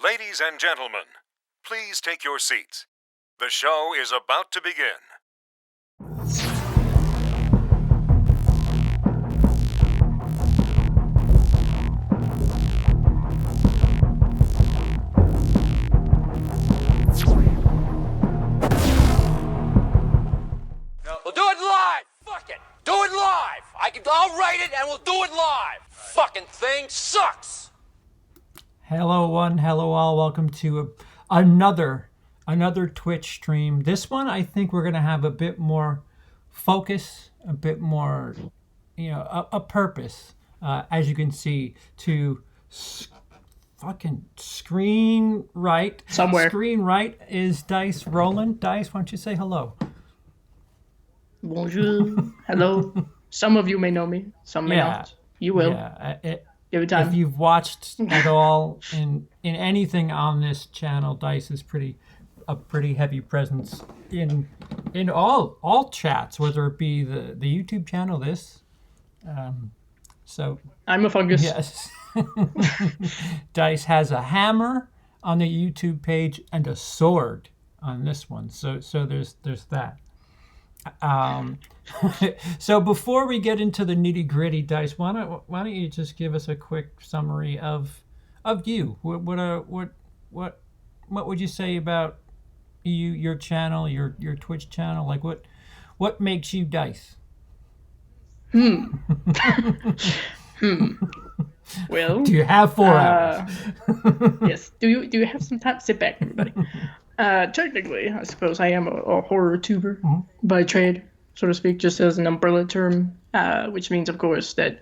Ladies and gentlemen, please take your seats. The show is about to begin. We'll do it live! Fuck it! Do it live! I'll write it and we'll do it live! Fucking thing sucks! Hello one, hello all, welcome to another Twitch stream. This one I think we're going to have a bit more focus, a bit more, a purpose, as you can see, to fucking screen right. Somewhere. Screen right is Dice Rollen. Dice, why don't you say hello? Bonjour. Hello. Some of you may know me, some may not. You will. Yeah, Give it time. If you've watched at all in anything on this channel, Dice is a pretty heavy presence in all chats, whether it be the YouTube channel, this. So I'm a fungus. yes. Dice has a hammer on the YouTube page and a sword on this one. So there's that. So before we get into the nitty gritty, Dice, why don't you just give us a quick summary of you? What would you say about your channel, your Twitch channel? Like what makes you Dice? Well, do you have 4 hours? Yes. Do you have some time? Sit back, everybody. Technically, I suppose I am a horror tuber by trade, so to speak, just as an umbrella term, which means, of course, that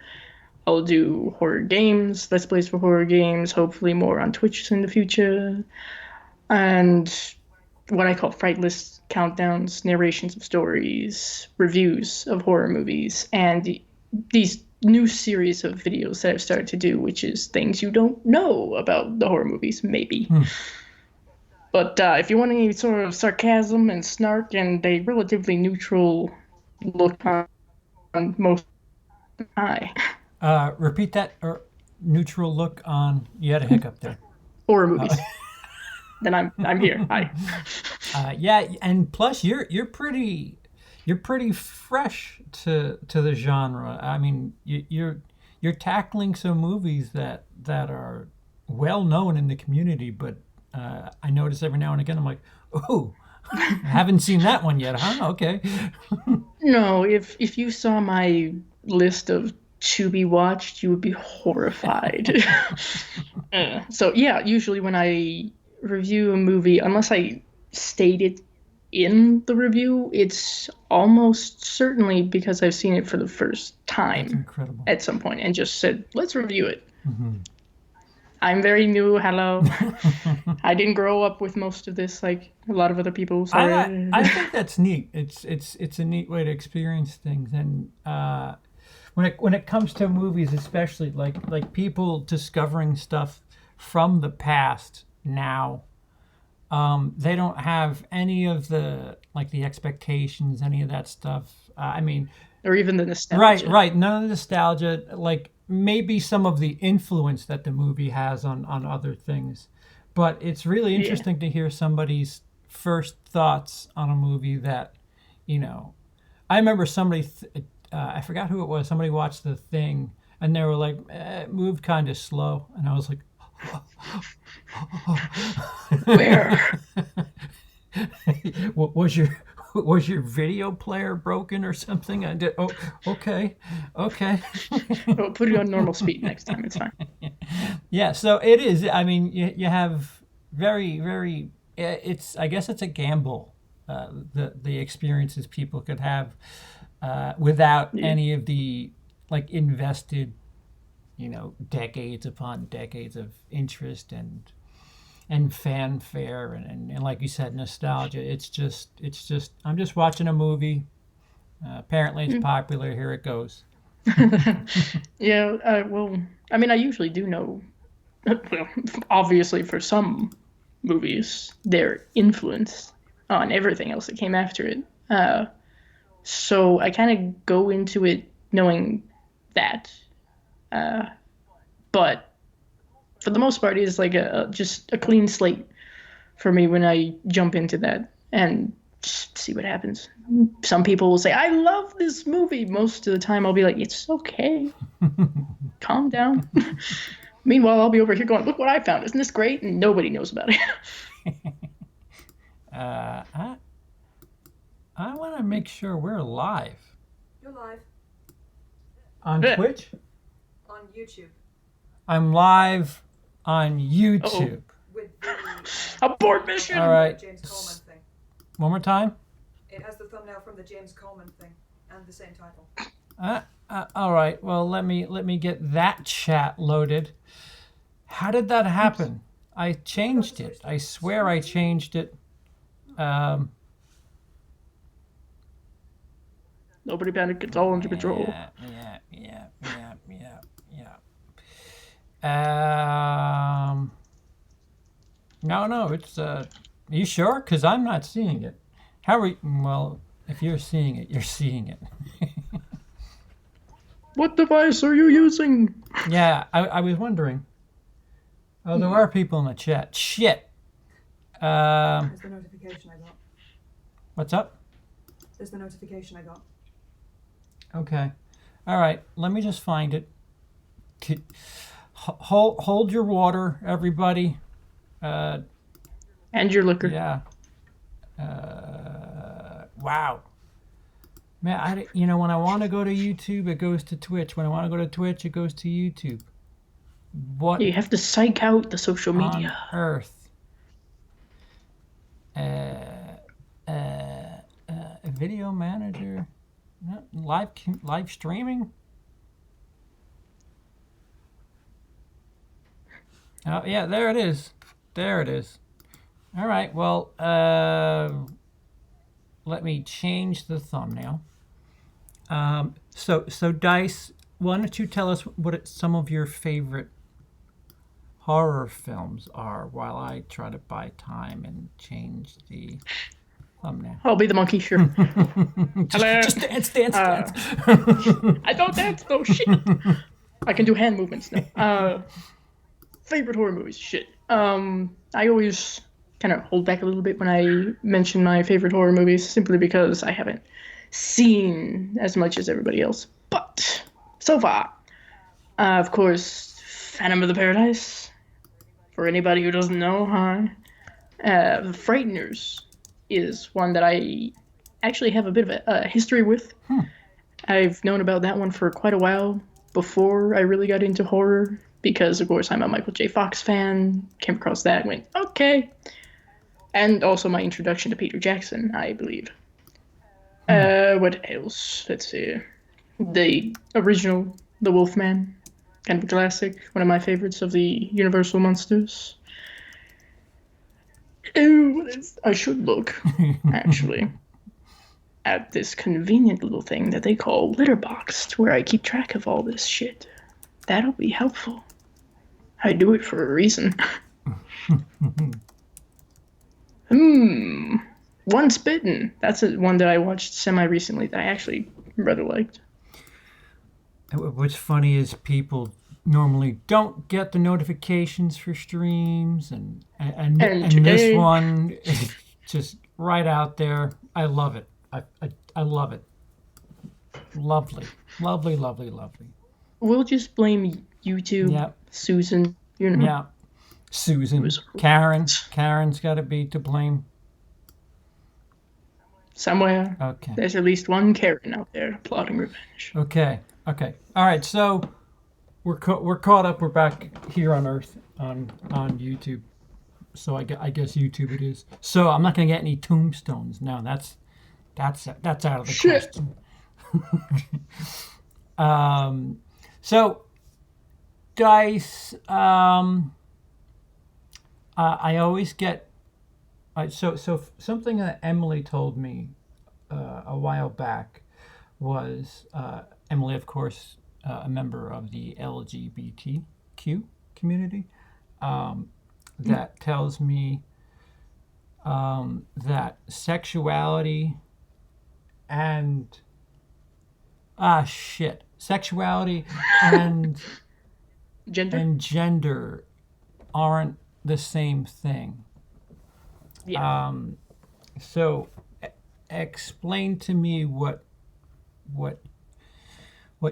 I'll do horror games, let's plays for horror games, hopefully more on Twitch in the future, and what I call fright lists, countdowns, narrations of stories, reviews of horror movies, and these new series of videos that I've started to do, which is things you don't know about the horror movies, maybe. But if you want any sort of sarcasm and snark and a relatively neutral look on most Repeat that, or neutral look on. You had a hiccup there. horror movies, then I'm here. Hi. Yeah, and plus you're pretty fresh to the genre. I mean, you're tackling some movies that are well known in the community, but I notice every now and again I'm like, oh, I haven't seen that one yet, huh? Okay. No, if you saw my list of to be watched, you would be horrified. So yeah, usually when I review a movie, unless I state it in the review, it's almost certainly because I've seen it for the first time. That's incredible. At some point and just said, let's review it. I'm very new. Hello. I didn't grow up with most of this like a lot of other people. Sorry. I think that's neat. It's a neat way to experience things, and when it comes to movies, especially like people discovering stuff from the past now, they don't have any of the expectations, any of that stuff. I mean, or even the nostalgia. Right. None of the nostalgia. Like maybe some of the influence that the movie has on other things, but it's really interesting to hear somebody's first thoughts on a movie that, I remember somebody, I forgot who it was, somebody watched The Thing and they were like, it moved kind of slow. And I was like, Where? Was your video player broken or something? I did. Oh, okay. I'll put it on normal speed next time. It's fine. Yeah. So it is. I mean, you have very, very. I guess it's a gamble. The experiences people could have without any of the invested, decades upon decades of interest and fanfare and like you said, nostalgia. It's just I'm just watching a movie. Apparently it's popular. Here it goes. Yeah. Well, I mean, I usually do know. Well, obviously, for some movies, their influence on everything else that came after it. So I kind of go into it knowing that. But for the most part, is like just a clean slate for me when I jump into that and just see what happens. Some people will say, I love this movie. Most of the time, I'll be like, it's okay. Calm down. Meanwhile, I'll be over here going, look what I found. Isn't this great? And nobody knows about it. I want to make sure we're live. You're live On Yeah. Twitch? on YouTube I'm live on YouTube. with the Abort mission! All right. James Coleman thing. One more time. It has the thumbnail from the James Coleman thing and the same title. All right. Well, let me get that chat loaded. How did that happen? I changed it. I swear I changed it. Nobody panic. It's all under control. Yeah. No, it's are you sure? Because I'm not seeing it. How are you? Well, if you're seeing it, you're seeing it. What device are you using? Yeah, I was wondering. Oh, there are people in the chat. Shit. There's the notification I got. What's up? There's the notification I got. Okay. All right. Let me just find it. Hold your water, everybody. And your liquor. Yeah. Wow. Man, when I want to go to YouTube, it goes to Twitch. When I want to go to Twitch, it goes to YouTube. What You have to psych out the social media. on earth? Video manager, live streaming. Oh yeah, there it is. There it is. All right. Well, let me change the thumbnail. So Dice, why don't you tell us what some of your favorite horror films are while I try to buy time and change the thumbnail. I'll be the monkey, sure. Hello. Just dance. I don't dance, though. Shit. I can do hand movements now. Favorite horror movies? Shit. I always kind of hold back a little bit when I mention my favorite horror movies, simply because I haven't seen as much as everybody else. But so far, of course, Phantom of the Paradise. For anybody who doesn't know, The Frighteners is one that I actually have a bit of a history with. I've known about that one for quite a while before I really got into horror, because of course I'm a Michael J. Fox fan, came across that and went, okay. And also my introduction to Peter Jackson, I believe. What else? Let's see. The original The Wolfman, kind of a classic, one of my favorites of the Universal monsters. I should look, actually, at this convenient little thing that they call Letterboxd, where I keep track of all this shit. That'll be helpful. I do it for a reason. Once Bitten. That's one that I watched semi-recently that I actually rather liked. What's funny is people normally don't get the notifications for streams, and today, this one is just right out there. I love it. I love it. Lovely. We'll just blame YouTube, Yep. Susan, you know. Yeah. Susan, Karen's got to be to blame. Somewhere, Okay. there's at least one Karen out there plotting revenge. Okay. All right. So we're caught up. We're back here on Earth on YouTube. So I guess YouTube it is. So I'm not gonna get any tombstones. No, that's out of the Shit. question. So Dice. I always get. So something that Emily told me a while back was Emily, of course, a member of the LGBTQ community, that tells me that sexuality and sexuality and Gender? and gender aren't the same thing. Yeah. So explain to me what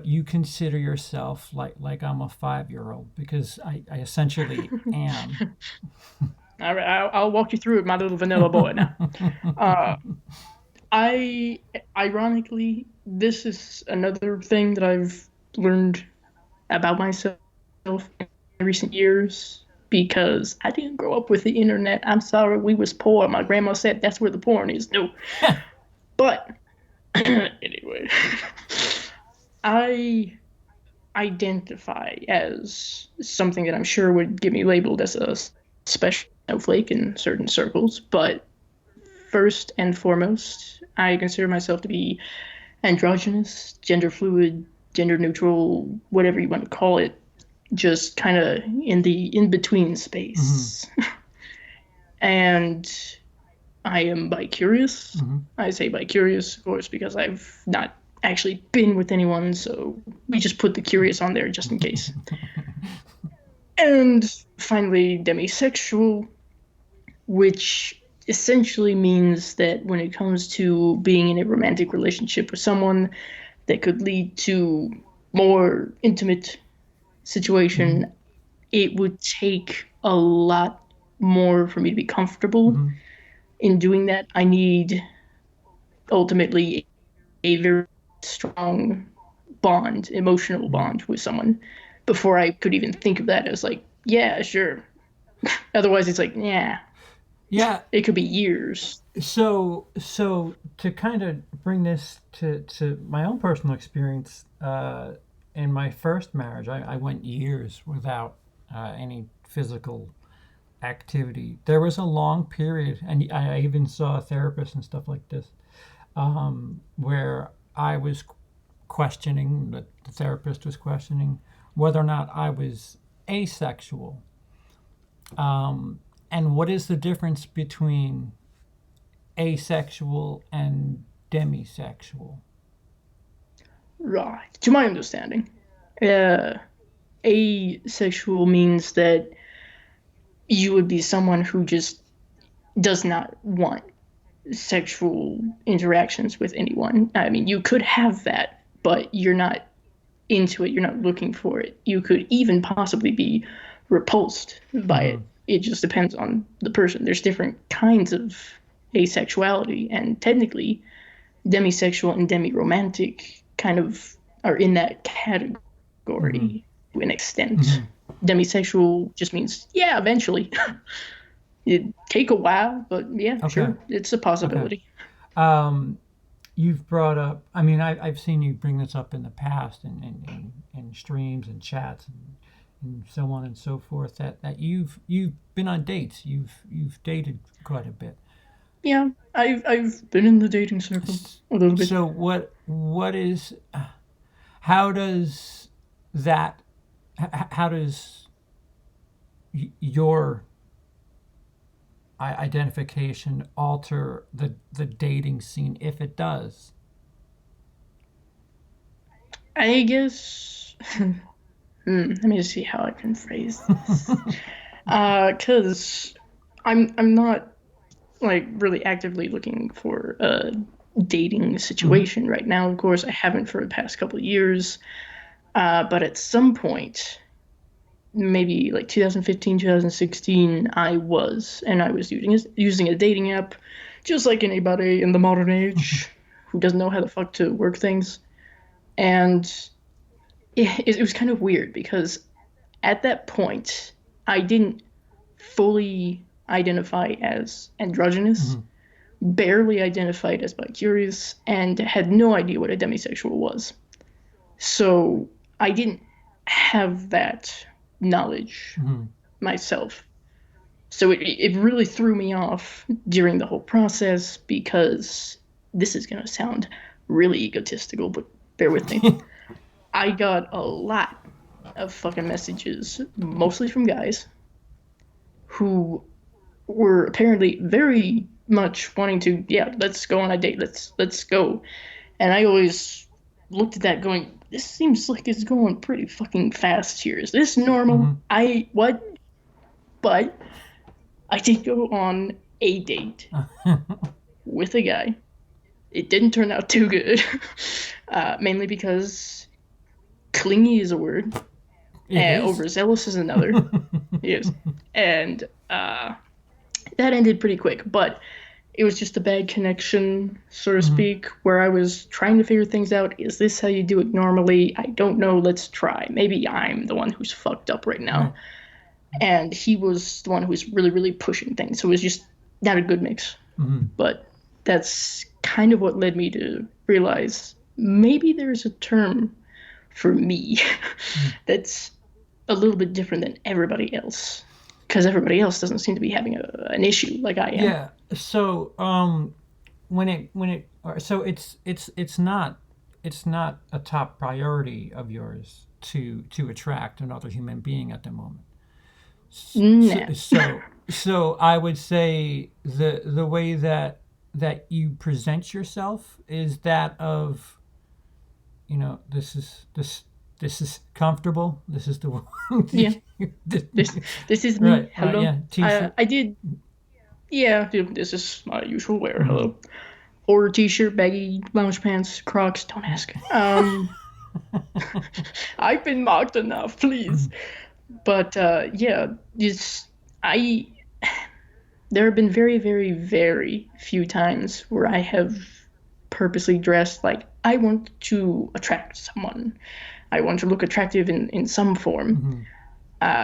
you consider yourself like I'm a 5-year-old, because I essentially am. All right, I'll walk you through it, my little vanilla boy now. Ironically, this is another thing that I've learned about myself in recent years because I didn't grow up with the internet. I'm sorry, we was poor. My grandma said that's where the porn is. No. But anyway, I identify as something that I'm sure would get me labeled as a special snowflake in certain circles, but first and foremost, I consider myself to be androgynous, gender fluid, gender neutral, whatever you want to call it, just kind of in the in between space. And I am bi-curious. I say bi-curious, of course, because I've not actually been with anyone, so we just put the curious on there just in case. And finally, demisexual, which essentially means that when it comes to being in a romantic relationship with someone that could lead to more intimate situation, it would take a lot more for me to be comfortable in doing that. I need ultimately a very strong bond, emotional bond with someone before I could even think of that as like, yeah, sure. Otherwise, it's like, yeah, it could be years. So to kind of bring this to my own personal experience, in my first marriage, I went years without any physical activity. There was a long period, and I even saw a therapist and stuff like this, where I was questioning, the therapist was questioning whether or not I was asexual. And what is the difference between asexual and demisexual? Right. To my understanding, asexual means that you would be someone who just does not want sexual interactions with anyone. I mean, you could have that, but you're not into it. You're not looking for it. You could even possibly be repulsed by it. It just depends on the person. There's different kinds of asexuality, and technically, demisexual and demi-romantic kind of are in that category to an extent. Demisexual just means, yeah, eventually. It'd take a while, but yeah, sure, it's a possibility. You've brought up, I mean, I've seen you bring this up in the past in streams and chats and so on and so forth, that you've been on dates, you've dated quite a bit. Yeah, I've been in the dating circle a little bit. So what is, how does your identification alter the dating scene, if it does? I guess let me just see how I can phrase this. Cause I'm not like really actively looking for a dating situation right now. Of course, I haven't for the past couple of years. But at some point, maybe like 2015, 2016, I was using a dating app, just like anybody in the modern age who doesn't know how the fuck to work things. And it was kind of weird because at that point, I didn't fully identify as androgynous, barely identified as bi-curious, and had no idea what a demisexual was. So I didn't have that knowledge myself. So it really threw me off during the whole process because this is going to sound really egotistical, but bear with me. I got a lot of fucking messages, mostly from guys, who were apparently very much wanting to, yeah, let's go on a date, let's go. And I always looked at that going, this seems like it's going pretty fucking fast here. Is this normal? What? But I did go on a date with a guy. It didn't turn out too good, mainly because clingy is a word, and overzealous is another. Yes, and that ended pretty quick. But it was just a bad connection, so to speak, where I was trying to figure things out. Is this how you do it normally? I don't know. Let's try. Maybe I'm the one who's fucked up right now. And he was the one who was really, really pushing things. So it was just not a good mix. But that's kind of what led me to realize maybe there's a term for me that's a little bit different than everybody else. Because everybody else doesn't seem to be having an issue like I am. Yeah. So it's not a top priority of yours to attract another human being at the moment. So I would say the way that you present yourself is that of, this is comfortable. This is the Yeah. This is me. Right, Hello. yeah. T-shirt. I did. Yeah, this is my usual wear. Hello. Horror t-shirt, baggy lounge pants, Crocs. Don't ask. I've been mocked enough, please. But yeah, there have been very, very, very few times where I have purposely dressed like I want to attract someone. I want to look attractive in some form.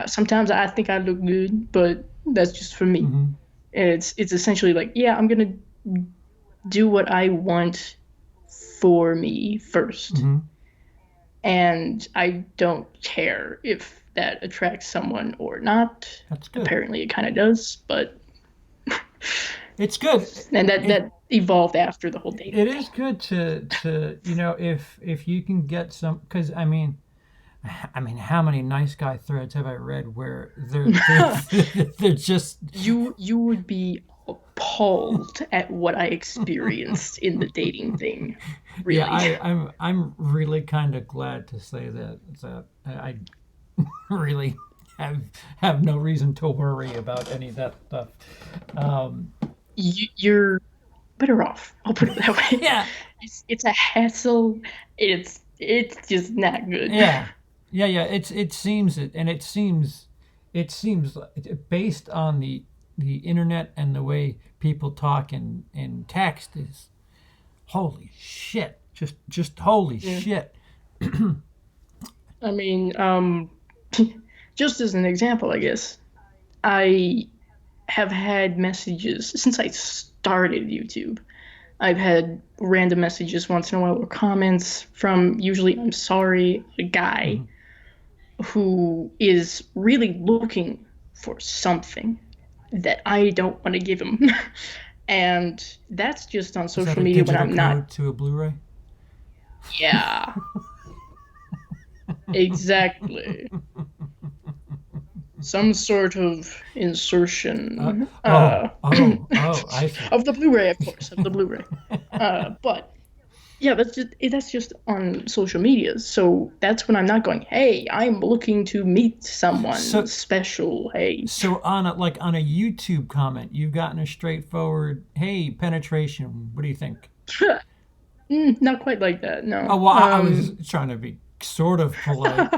Sometimes I think I look good, but that's just for me. It's essentially like, yeah, I'm gonna do what I want for me first, and I don't care if that attracts someone or not. That's good. Apparently, it kind of does, but it's good. And that evolved after the whole dating. It is good to if you can get some, because I mean, how many nice guy threads have I read where they're just you would be appalled at what I experienced in the dating thing. Really. Yeah, I'm really kind of glad to say that I really have no reason to worry about any of that stuff. You're better off. I'll put it that way. Yeah, it's a hassle. It's just not good. Yeah. It seems based on the internet and the way people talk in text is holy shit. Just holy shit. I mean, just as an example, I guess, I have had messages since I started YouTube. I've had random messages once in a while or comments from usually, I'm sorry, a guy who is really looking for something that I don't want to give him. And that's just on social media when I'm not. To a Blu-ray? Yeah. Exactly. Some sort of insertion I see. of the Blu-ray, of course, of the Blu-ray. But yeah, that's just on social media. So that's when I'm not going, hey, I'm looking to meet someone special. Hey. So on a YouTube comment, you've gotten a straightforward, hey, penetration. What do you think? Not quite like that. No. Oh, well, I was trying to be sort of polite.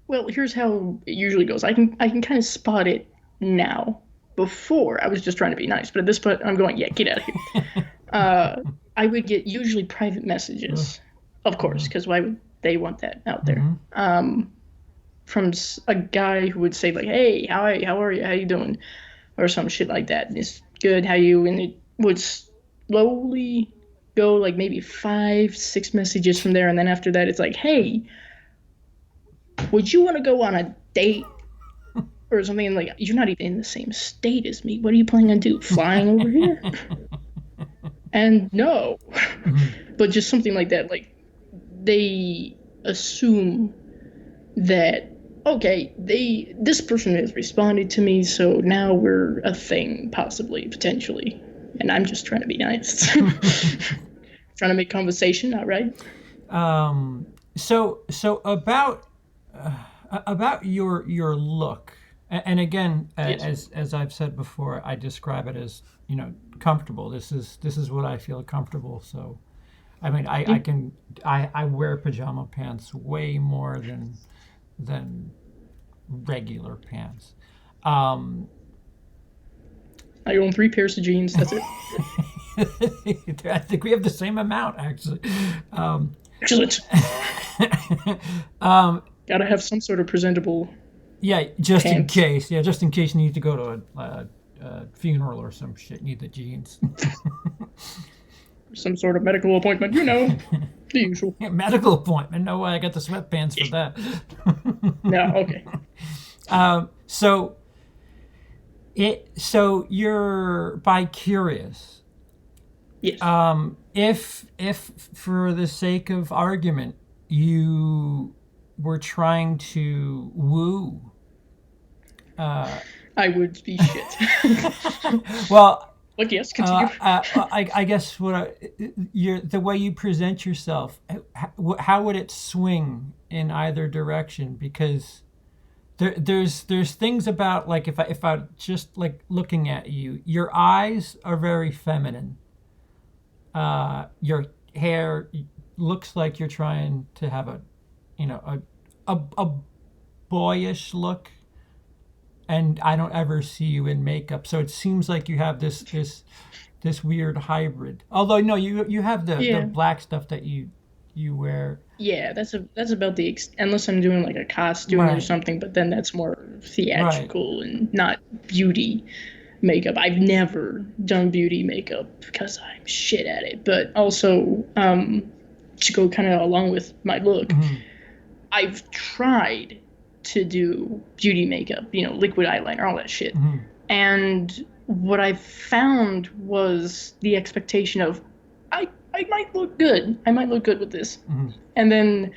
Well, here's how it usually goes. I can kind of spot it now. Before, I was just trying to be nice, but at this point, I'm going, yeah, get out of here. I would get usually private messages, of course, because why would they want that out there? From a guy who would say like, hey, how are you? How you doing? Or some shit like that. And it's good, how you? And it would slowly go like maybe 5-6 messages from there, and then after that, it's like, hey, would you want to go on a date? Or something, like, you're not even in the same state as me. What are you planning on do? Flying over here? And no. But just something like that. Like, they assume that, okay, this person has responded to me, so now we're a thing, possibly, potentially. And I'm just trying to be nice. Trying to make conversation, not right? So about About your look, and again, Yes. as I've said before, I describe it as comfortable. This is what I feel comfortable. So, I mean, I wear pajama pants way more than regular pants. Um, I own 3 pairs of jeans. That's it. I think we have the same amount actually. Excellent. Gotta have some sort of presentable. Yeah, just in Pants. case. Yeah, just in case you need to go to a funeral or some shit. Need the jeans. Some sort of medical appointment. The usual. Medical appointment. No way. I got the sweatpants for that. No, okay. So you're bi-curious. Yes. If for the sake of argument you were trying to woo, I would be shit. well, But yes, continue. I guess the way you present yourself, how would it swing in either direction? Because there's things about, like, if I just like looking at you, your eyes are very feminine. Your hair looks like you're trying to have a boyish look, and I don't ever see you in makeup, so it seems like you have this weird hybrid. Although no, you have the black stuff that you wear. Yeah, that's about unless I'm doing like a costume or Right. something, but then that's more theatrical and not beauty makeup. I've never done beauty makeup because I'm shit at it. But also, to go kind of along with my look, I've tried to do beauty makeup, liquid eyeliner, all that shit. And what I found was the expectation of, I might look good. I might look good with this. And then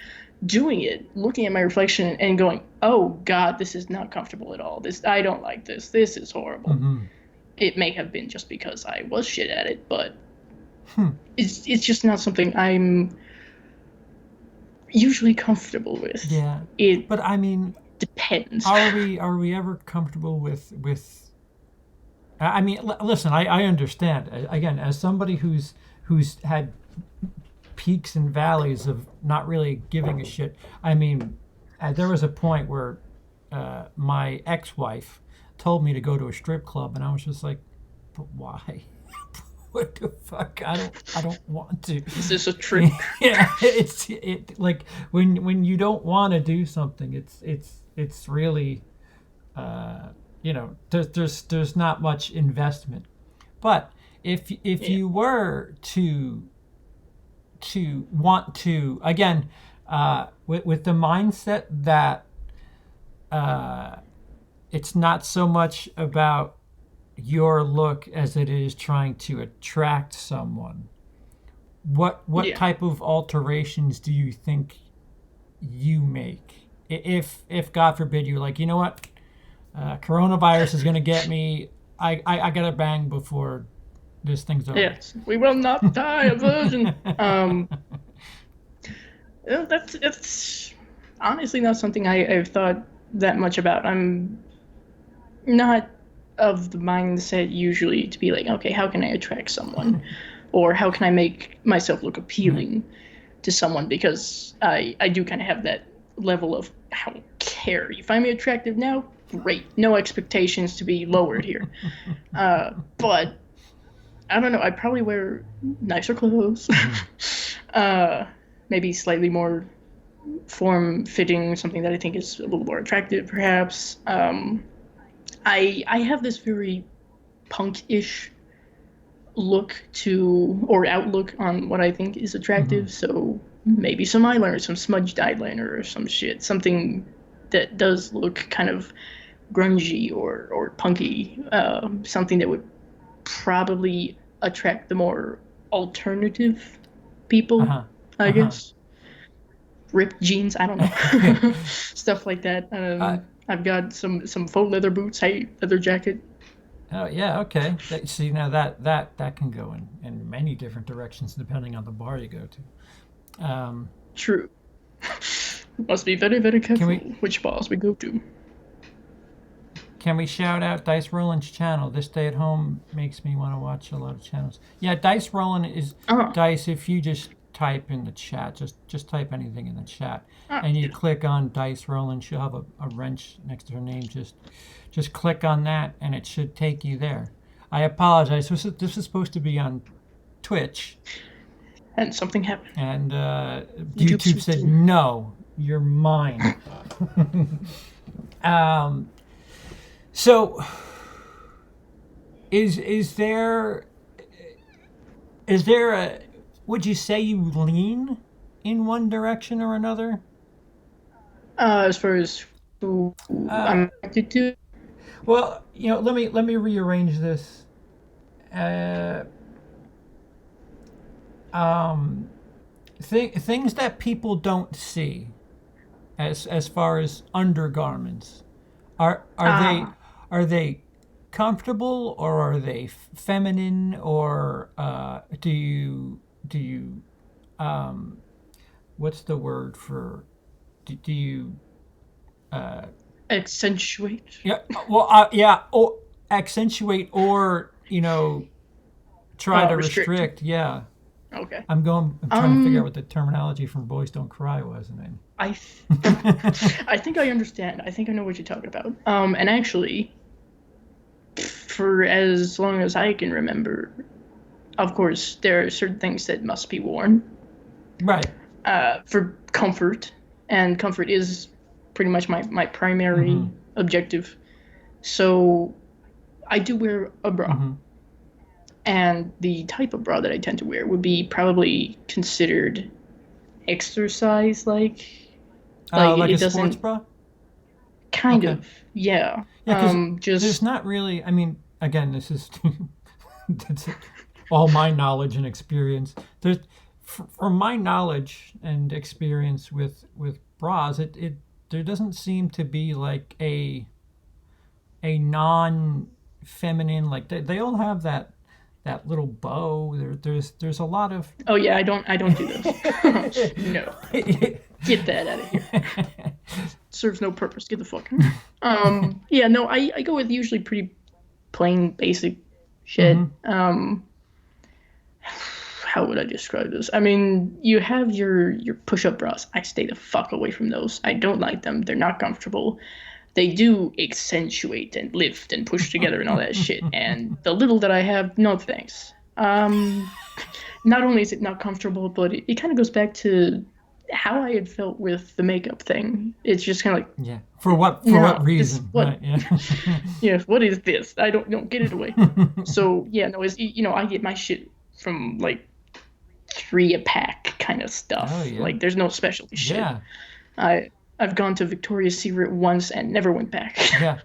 doing it, looking at my reflection and going, oh God, this is not comfortable at all. I don't like this. This is horrible. It may have been just because I was shit at it, but it's just not something I'm usually comfortable with. Yeah. But I mean, Depends. are we ever comfortable with? I mean, listen, I understand. Again, as somebody who's had peaks and valleys of not really giving a shit. I mean, there was a point where my ex-wife told me to go to a strip club, and I was just like, but why? What the fuck? I don't want to. Is this a trick? Yeah, it's like when you don't want to do something, it's really there's not much investment. But if you were to want to, again, with the mindset that it's not so much about your look as it is trying to attract someone, what type of alterations do you think you make if God forbid you're like, you know what, coronavirus is going to get me, I gotta bang before this thing's over? Yes, we will not die a virgin. That's honestly not something I've thought that much about. I'm not of the mindset usually to be like, okay, how can I attract someone, or how can I make myself look appealing to someone? Because I do kind of have that level of, I don't care. You find me attractive now, great. No expectations to be lowered here. But I don't know. I probably wear nicer clothes. Maybe slightly more form-fitting, something that I think is a little more attractive, perhaps. I have this very punk-ish look or outlook on what I think is attractive. So maybe some eyeliner, some smudged eyeliner or some shit. Something that does look kind of grungy or punky. Something that would probably attract the more alternative people, I guess. Ripped jeans, I don't know. Stuff like that. I've got some faux leather boots, leather jacket. Oh yeah, okay. See, now that can go in many different directions depending on the bar you go to. True. Must be very, very careful we- which bars we go to. Can we shout out Dice Rollen's channel? This day at home makes me want to watch a lot of channels. Yeah, Dice Rollen is Dice. If you just type in the chat, just type anything in the chat, and you click on Dice Rollen, she'll have a wrench next to her name. Just click on that, and it should take you there. I apologize. This is supposed to be on Twitch, And something happened. and YouTube said no, you're mine. So, is there a? Would you say you lean in one direction or another? As far as who I'm attracted to, Well, let me rearrange this. Things that people don't see, as far as undergarments, are they comfortable, or are they feminine, or do you what's the word for do you accentuate. yeah, well, yeah, or accentuate, or try to restrict. Yeah, Okay. I'm trying to figure out what the terminology from Boys Don't Cry was, and then I think I understand. I think I know what you're talking about. And actually, for as long as I can remember, of course, there are certain things that must be worn right. For comfort, and comfort is pretty much my primary objective. So I do wear a bra. And the type of bra that I tend to wear would be probably considered exercise-like. Like it a sports bra? Kind Okay. of, yeah. Yeah, Just there's not really. I mean, again, this is that's all my knowledge and experience. From my knowledge and experience with bras, it there doesn't seem to be like a non-feminine, like they all have that little bow. There's a lot of. Oh yeah, I don't do those. No, get that out of here. Serves no purpose. Get the fuck. Yeah, no, I go with usually pretty plain, basic shit. How would I describe this? I mean, you have your push-up bras. I stay the fuck away from those. I don't like them. They're not comfortable. They do accentuate and lift and push together and all that shit. And the little that I have, no thanks. Not only is it not comfortable, but it kind of goes back to how I had felt with the makeup thing. It's just kind of like, Yeah. For what reason? what? Right, yeah. yeah, what is this? I don't get it away. So yeah, no, it's, I get my shit from like 3 a pack kind of stuff. Oh, yeah. Like there's no specialty shit. Yeah. I've gone to Victoria's Secret once and never went back. Yeah.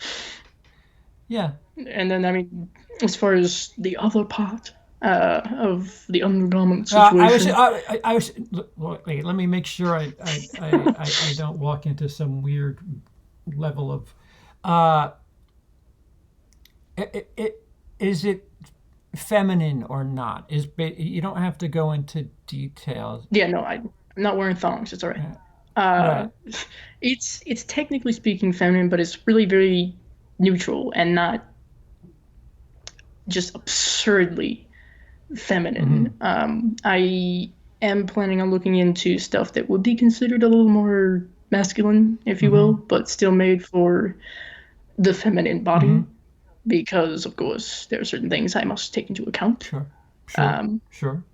Yeah. And then, I mean, as far as the other part of the undergarment situation, I was. Wait, let me make sure I don't walk into some weird level of. Is it feminine or not? You don't have to go into details. yeah, no, I'm not wearing thongs. It's all right. Right. It's technically speaking feminine, but it's really very neutral and not just absurdly feminine. I am planning on looking into stuff that would be considered a little more masculine, if you will, but still made for the feminine body, because of course there are certain things I must take into account. Sure.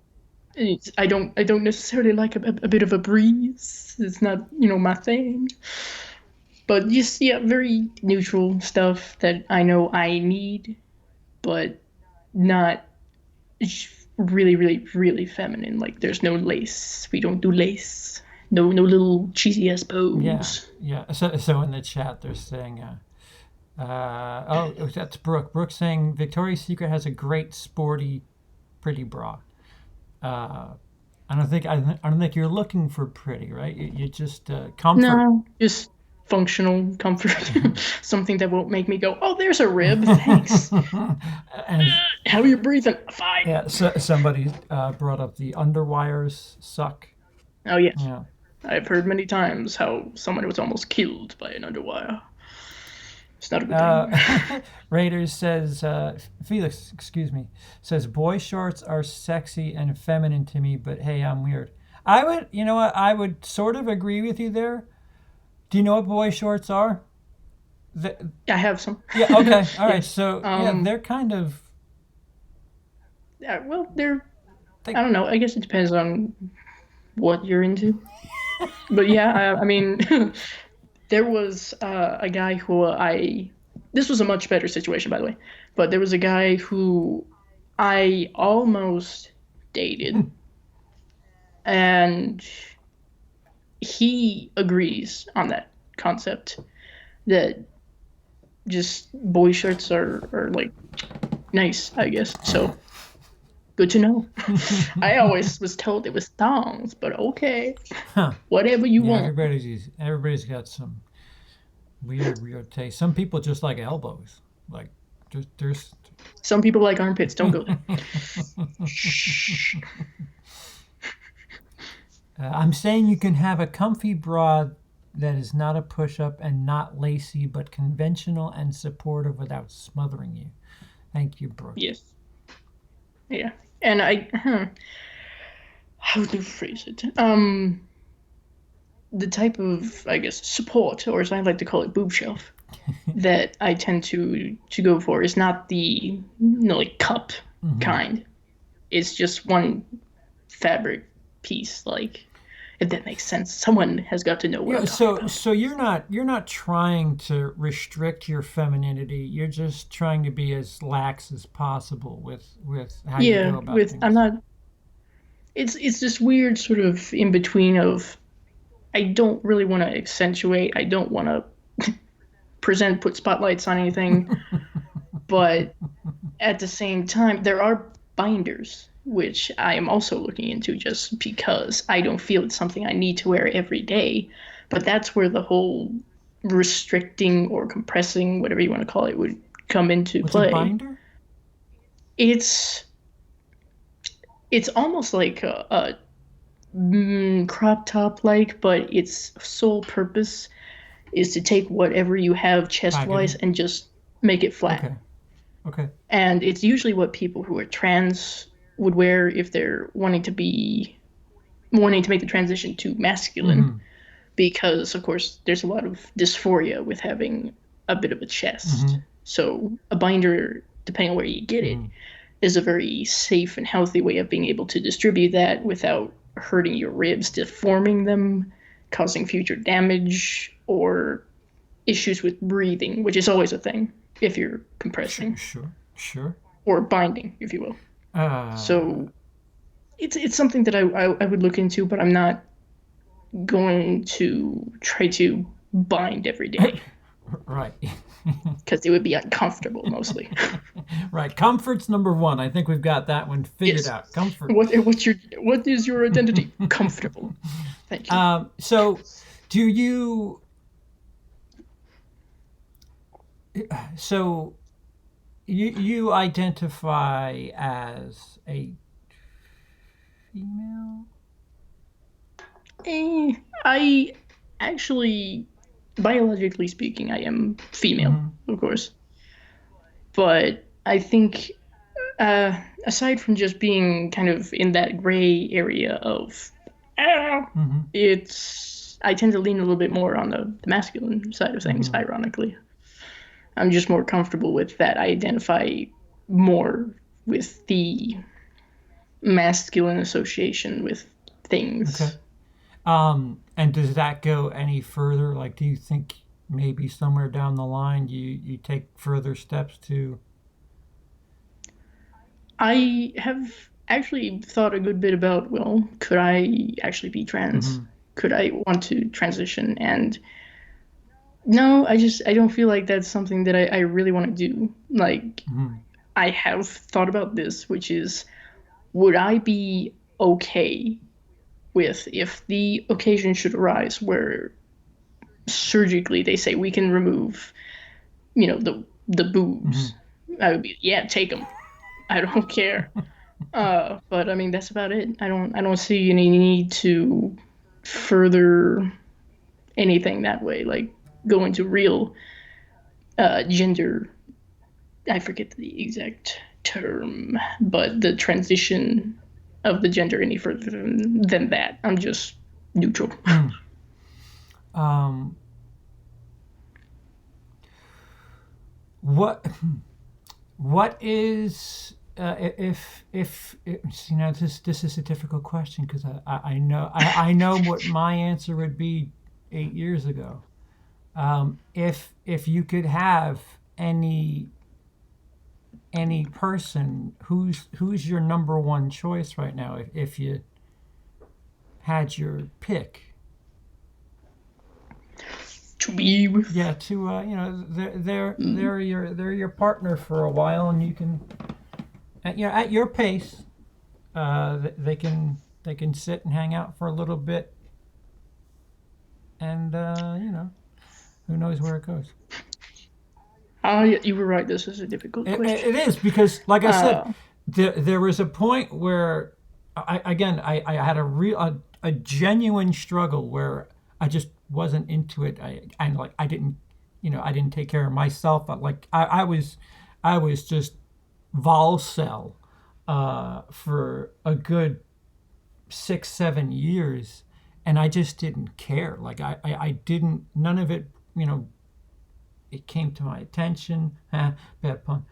I don't necessarily like a bit of a breeze. It's not my thing. But just very neutral stuff that I know I need, but not really, really, really feminine. Like there's no lace. We don't do lace. No little cheesy ass bows. Yeah. So in the chat they're saying, that's Brooke. Brooke's saying Victoria's Secret has a great sporty, pretty bra. I don't think you're looking for pretty, right? You just comfort. No, just functional comfort. Something that won't make me go, oh, there's a rib, thanks. And how are you breathing? Fine. yeah, somebody brought up the underwires suck. Oh yeah. Yeah. I've heard many times how someone was almost killed by an underwire. It's not a good thing. Raiders says, Felix, excuse me, says, boy shorts are sexy and feminine to me, but hey, I'm weird. I would, you know what, I would sort of agree with you there. Do you know what boy shorts are? I have some. Yeah, okay, all right. Yes. So, yeah, they're kind of... Yeah, well, I don't know. I guess it depends on what you're into. But yeah, I mean, there was a guy who this was a much better situation, by the way, but there was a guy who I almost dated, and he agrees on that concept that just boy shirts are like nice, I guess. So good to know. I always was told it was thongs, but okay, whatever you want. Everybody's got some weird taste. Some people just like elbows. Like there's Some people like armpits. Don't go there. I'm saying you can have a comfy bra that is not a push-up and not lacy, but conventional and supportive without smothering you. Thank you, Brooke. Yes. Yeah. And how to phrase it? The type of, I guess, support, or as I like to call it, boob shelf, that I tend to go for is not the like cup kind. It's just one fabric piece, like, if that makes sense. Someone has got to know what I'm talking about. So you're not trying to restrict your femininity. You're just trying to be as lax as possible with how you go about things. I'm not. It's this weird sort of in between of, I don't really want to accentuate. I don't want to put spotlights on anything, but at the same time, there are binders, which I am also looking into just because I don't feel it's something I need to wear every day. But that's where the whole restricting or compressing, whatever you want to call it, would come into play. What's a binder? It's almost like a crop top like, but its sole purpose is to take whatever you have chest-wise and just make it flat. Okay. And it's usually what people who are trans would wear if they're wanting to make the transition to masculine, because of course there's a lot of dysphoria with having a bit of a chest. So a binder, depending on where you get it, is a very safe and healthy way of being able to distribute that without hurting your ribs, deforming them, causing future damage, or issues with breathing, which is always a thing if you're compressing. Sure. Or binding, if you will. So it's something that I would look into, but I'm not going to try to bind every day. Right. Because it would be uncomfortable mostly. Right. Comfort's number one. I think we've got that one figured out. Comfort. What is your identity? Comfortable. Thank you. So do you... So you identify as a female? I actually, biologically speaking, I am female, of course. But I think, aside from just being kind of in that gray area of, I tend to lean a little bit more on the masculine side of things, ironically. I'm just more comfortable with that. I identify more with the masculine association with things. Okay. And does that go any further? Like, do you think maybe somewhere down the line you take further steps to... I have actually thought a good bit about, well, could I actually be trans? Could I want to transition? And no, I don't feel like that's something that I really want to do. Like, I have thought about this, which is, would I be okay with, if the occasion should arise where surgically they say we can remove, the boobs, I would be, yeah, take them. I don't care. But I mean, that's about it. I don't see any need to further anything that way, like go into real gender. I forget the exact term, but the transition of the gender any further than that. I'm just neutral. What is if you know, this is a difficult question, because I know what my answer would be 8 years ago. If you could have any person, who's your number one choice right now, if you had your pick? To be with. Yeah, to you know, they're your partner for a while, and you can, you know, at your pace, they can sit and hang out for a little bit, and you know, who knows where it goes. Yeah, you were right. This is a difficult question. It is, because, like I said, there was a point where I had a genuine struggle where I just wasn't into it. I didn't take care of myself. I was just Volcel for a good 6-7 years, and I just didn't care. Like I didn't, none of it, you know, it came to my attention. Bad pun.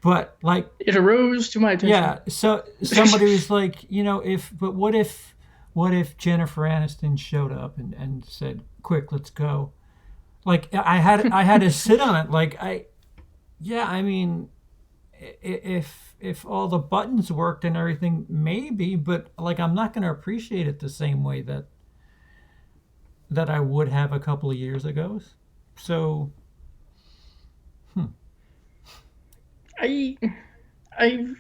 But like, it arose to my attention. Yeah. So somebody was like, you know, what if Jennifer Aniston showed up and said, "Quick, let's go." Like I had to sit on it. Like I mean, if all the buttons worked and everything, maybe, but like I'm not going to appreciate it the same way that I would have a couple of years ago. So, I've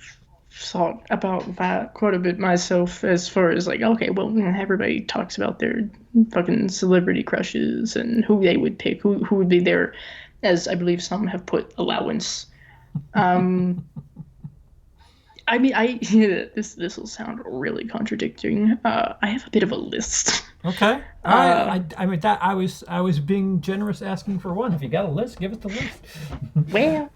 thought about that quite a bit myself, as far as like, okay, well, everybody talks about their fucking celebrity crushes and who they would pick, who would be their, as I believe some have put, allowance. I mean, this will sound really contradicting. I have a bit of a list. Okay. I mean, that I was being generous asking for one. If you got a list, give us the list. Well,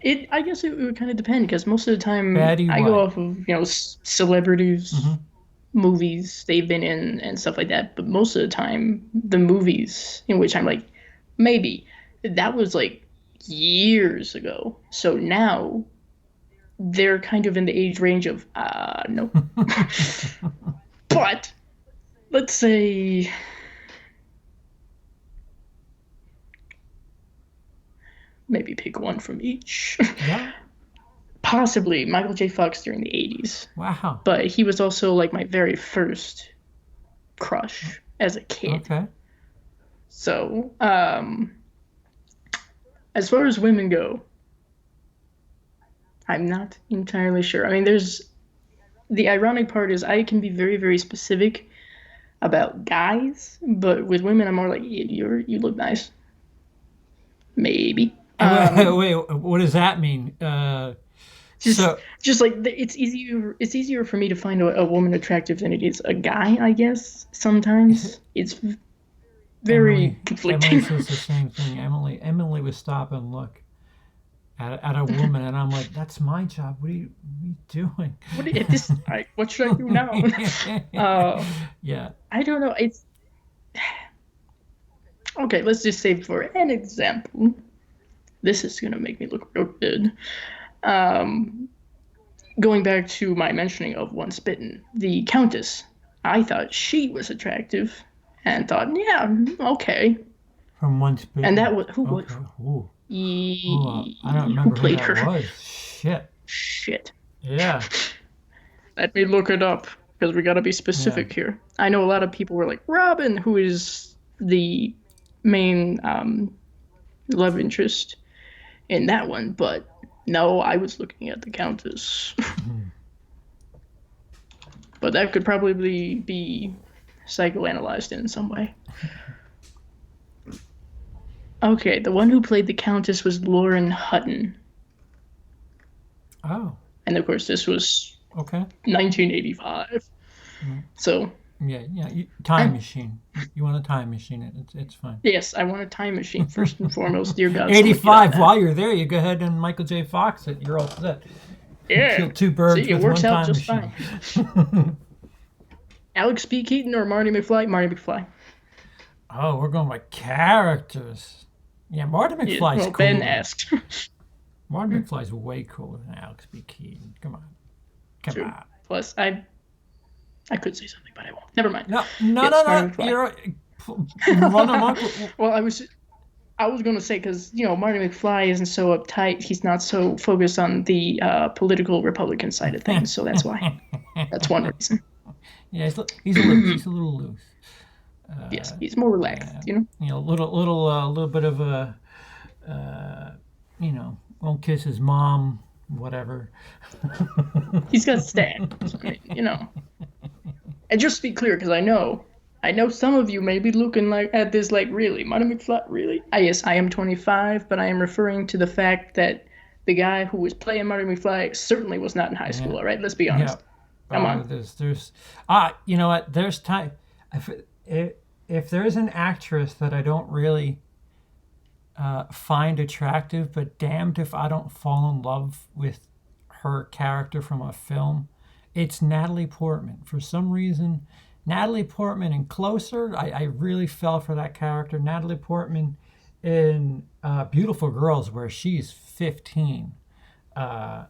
I guess it would kind of depend, because most of the time Batty I White. go off of, you know, celebrities, movies they've been in and stuff like that. But most of the time, the movies in which I'm like, maybe that was like years ago. So now they're kind of in the age range of no. But let's say maybe pick one from each. Yeah. Possibly Michael J. Fox during the 80s. Wow. But he was also like my very first crush as a kid. Okay. So, as far as women go, I'm not entirely sure. I mean, the ironic part is I can be very, very specific about guys, but with women, I'm more like, you look nice. Maybe. Wait, what does that mean? Just like it's easier for me to find a woman attractive than it is a guy, I guess. Sometimes it's very conflicting. Emily says the same thing. Emily would stop and look at a woman, and I'm like, that's my job. What are you doing? What should I do now? Yeah. I don't know. It's okay. Let's just say, for an example, this is gonna make me look real good. Going back to my mentioning of Once Bitten, the Countess, I thought she was attractive, and thought, yeah, okay. From Once Bitten. And that was who okay. was? I don't remember who played who that her. was. Shit. Yeah. Let me look it up, because we gotta be specific here. I know a lot of people were like, Robin, who is the main love interest in that one, but no, I was looking at the Countess. But that could probably be psychoanalyzed in some way. Okay, the one who played the Countess was Lauren Hutton. Oh. And of course, this was Okay. 1985. So Yeah, time machine. You want a time machine? It's fine. yes, I want a time machine first and foremost. Dear God, someone get on 85. that. While you're there, you go ahead and Michael J. Fox it. You're all set. Yeah, Kill two birds see, it with works one out time just machine. fine. Alex P. Keaton or Marty McFly? Marty McFly. Oh, we're going by characters. Yeah, Marty Yeah, McFly's well, cool. Ben asked. Marty McFly's way cooler than Alex B. Keaton. Come on. Come True. on. Plus, I could say something, but I won't. Never mind. No. Yes, Marty McFly. You're run amok. Well, I was gonna say because Marty McFly isn't so uptight. He's not so focused on the political Republican side of things, so that's why. That's one reason. Yeah, he's loose. He's a little loose. Yes, he's more relaxed. A little bit of a, won't kiss his mom, whatever. He's got standards, And just to be clear, because I know some of you may be looking at this like, really, Marty McFly, really? Yes, I am 25, but I am referring to the fact that the guy who was playing Marty McFly certainly was not in high school. All right, let's be honest. Yeah. Come on. There's you know what? There's time. If there's an actress that I don't really find attractive, but damned if I don't fall in love with her character from a film, it's Natalie Portman. For some reason, Natalie Portman in Closer, I really fell for that character. Natalie Portman in Beautiful Girls, where she's 15. I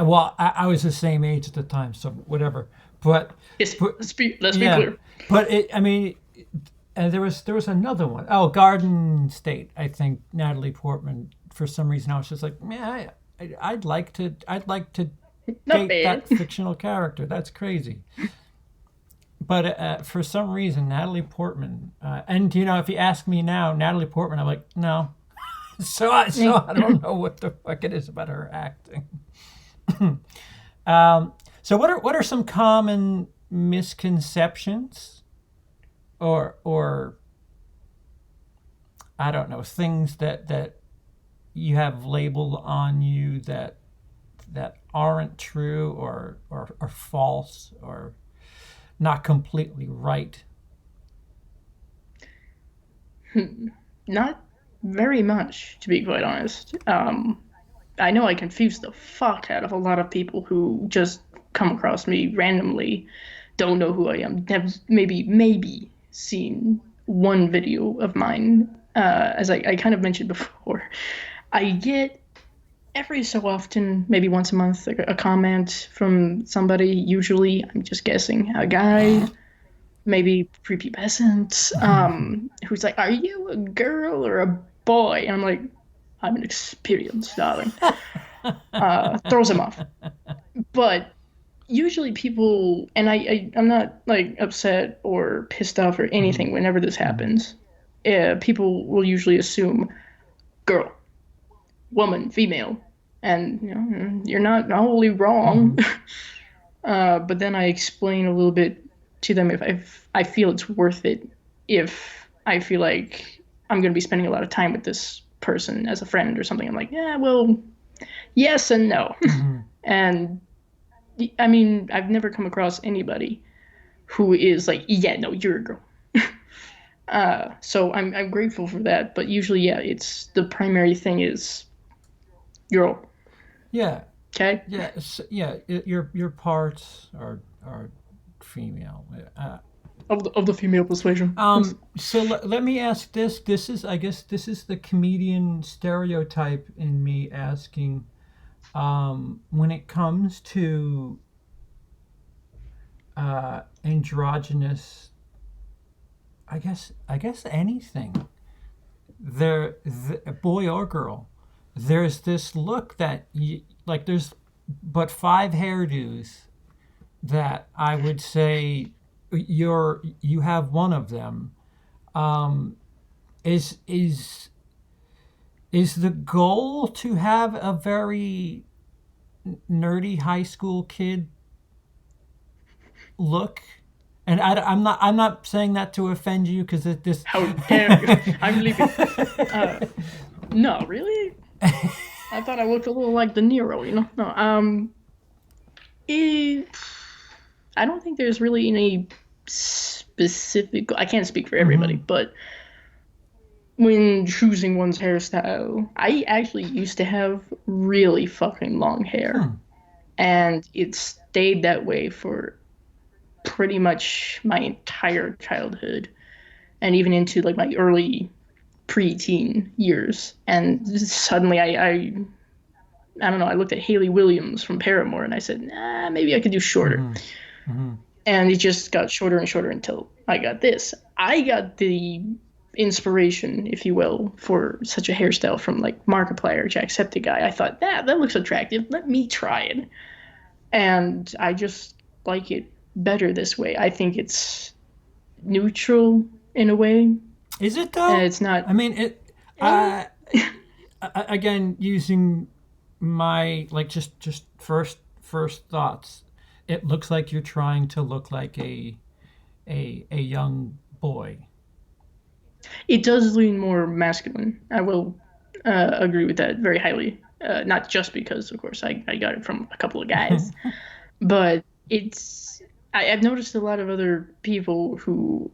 was the same age at the time, so whatever. But Let's be clear. But there was another one. Oh, Garden State. I think Natalie Portman. For some reason, I was just like, man, I'd like to date that fictional character. That's crazy. But for some reason, Natalie Portman, and if you ask me now, Natalie Portman, I'm like, no. so I don't know what the fuck it is about her acting. So what are some common misconceptions, or I don't know, things that you have labeled on you that aren't true or false or not completely right? Not very much, to be quite honest. I know I confuse the fuck out of a lot of people who just come across me randomly, don't know who I am, have maybe seen one video of mine. As I kind of mentioned before, I get every so often, maybe once a month, a comment from somebody, usually, I'm just guessing, a guy, maybe prepubescent, who's like, are you a girl or a boy? And I'm like, I'm an experience, darling. Throws him off. But usually people, and I'm not like upset or pissed off or anything whenever this happens. People will usually assume girl, woman, female, and you're not wholly wrong. But then I explain a little bit to them if I feel it's worth it, if I feel like I'm going to be spending a lot of time with this person as a friend or something. I'm like, yeah, well, yes and no. And I mean, I've never come across anybody who is like, yeah, no, you're a girl. So I'm grateful for that. But usually, yeah, it's the primary thing is girl. Yeah. Okay. Yeah. Yeah. Your parts are female. Of the female persuasion. So let me ask this. I guess this is the comedian stereotype in me asking, when it comes to androgynous, I guess anything, boy or girl, there's this look that there's but 5 hairdos that I would say you have one of them. Is the goal to have a very nerdy high school kid look? And I'm not saying that to offend you, because this. How dare you? I'm leaving. No, really? I thought I looked a little like De Niro, No. I don't think there's really any specific. I can't speak for everybody, Mm-hmm. but when choosing one's hairstyle, I actually used to have really fucking long hair, Hmm. and it stayed that way for pretty much my entire childhood and even into like my early preteen years. And suddenly I don't know, I looked at Haley Williams from Paramore and I said, nah, maybe I could do shorter. Mm-hmm. Mm-hmm. And it just got shorter and shorter until I got this. I got the inspiration, if you will, for such a hairstyle from like Markiplier, Jacksepticeye. I thought, that looks attractive. Let me try it. And I just like it better this way. I think it's neutral in a way. Is it And though? it's not. I mean, it. eh, Again, using my like just first thoughts, it looks like you're trying to look like a young boy. It does lean more masculine. I will agree with that very highly. Not just because, of course, I got it from a couple of guys, but it's. I've noticed a lot of other people who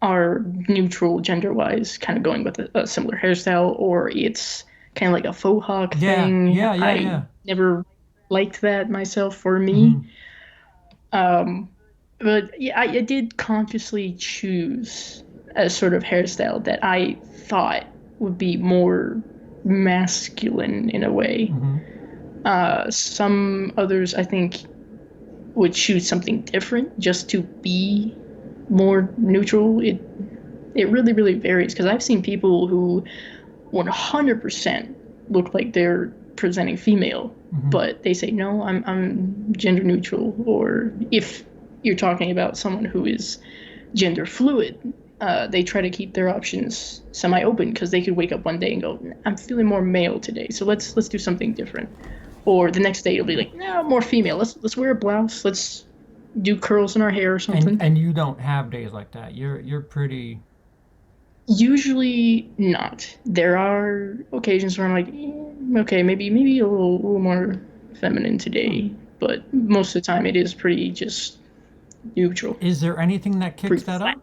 are neutral gender wise, kind of going with a similar hairstyle, or it's kind of like a faux hawk Yeah, thing. yeah, yeah, I yeah. never liked that myself for me. Hmm. Um, but yeah, I did consciously choose a sort of hairstyle that I thought would be more masculine in a way. Hmm. Some others, I think, would choose something different just to be more neutral. It really really varies because I've seen people who 100% look like they're presenting female, Hmm. but they say no, I'm gender neutral. Or if you're talking about someone who is gender fluid, they try to keep their options semi-open because they could wake up one day and go, I'm feeling more male today, so let's do something different. Or the next day you'll be like, no, more female. Let's wear a blouse. Let's do curls in our hair or something. And you don't have days like that. You're pretty. Usually not. There are occasions where I'm like, okay, maybe a little more feminine Hmm. today, but most of the time it is pretty just neutral, Is there anything that kicks pretty that flat. up?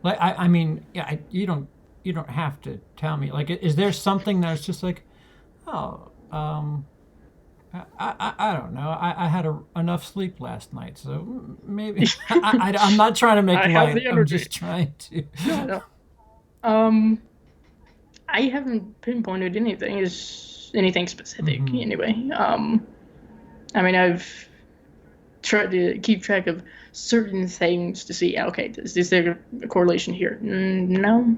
Like I mean, yeah, you don't have to tell me. Like, is there something that's just like, oh, I don't know. I had enough sleep last night, so maybe I'm not trying to make I have light. the I'm energy. just trying to. No, no. Um, I haven't pinpointed anything is anything specific Hmm. anyway. I mean, I've tried to keep track of certain things to see, okay, is there a correlation here? No,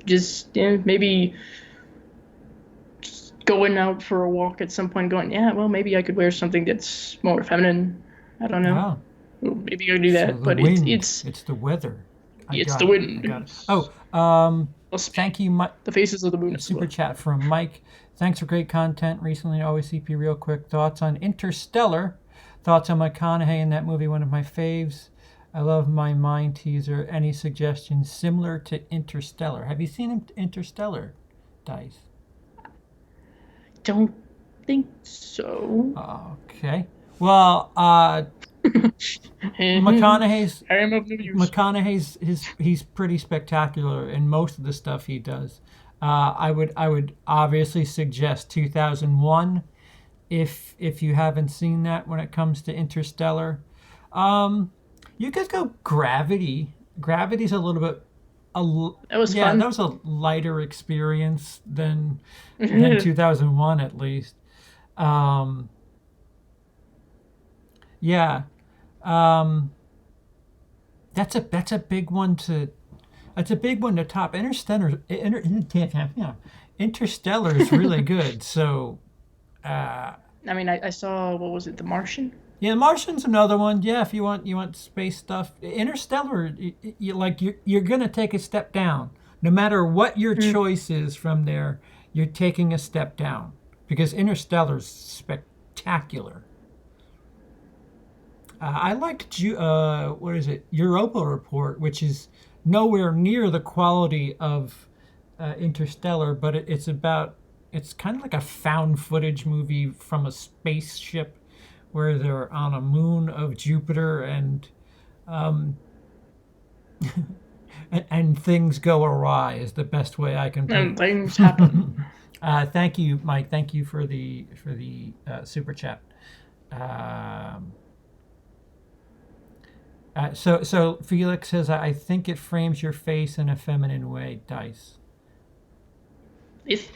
just maybe going out for a walk at some point, going, yeah, well, maybe I could wear something that's more feminine. I don't know. Oh, Well, maybe I could do so that, the but wind, it's the weather. I it's the got it. I got wind. it. Oh, Plus thank you, Mike. the faces of the moon A as super well. chat from Mike. Thanks for great content recently. Always CP real quick. Thoughts on Interstellar? Thoughts on McConaughey in that movie? One of my faves. I love my mind teaser. Any suggestions similar to Interstellar? Have you seen Interstellar, Dice? Don't think so. Okay. Well, McConaughey's I am of no use. he's pretty spectacular in most of the stuff he does. I would obviously suggest 2001 if you haven't seen that when it comes to Interstellar. Um, you could go Gravity. Gravity's a little bit That was yeah, that fun. was a lighter experience than 2001 at least. Um, yeah. Um, that's a big one to that's a big one to top. Interstellar is really good. So I mean, I saw, what was it, The Martian? yeah, The Martian's another one. Yeah, if you want space stuff, Interstellar, you're gonna take a step down. No matter what your Mm. choice is from there, you're taking a step down because Interstellar's spectacular. I liked what is it, Europa Report, which is nowhere near the quality of Interstellar, but it's kind of like a found footage movie from a spaceship where they're on a moon of Jupiter and and things go awry is the best way I can put And it. things happen. Thank you, Mike. Thank you for the super chat. So Felix says, I think it frames your face in a feminine way, Dice. If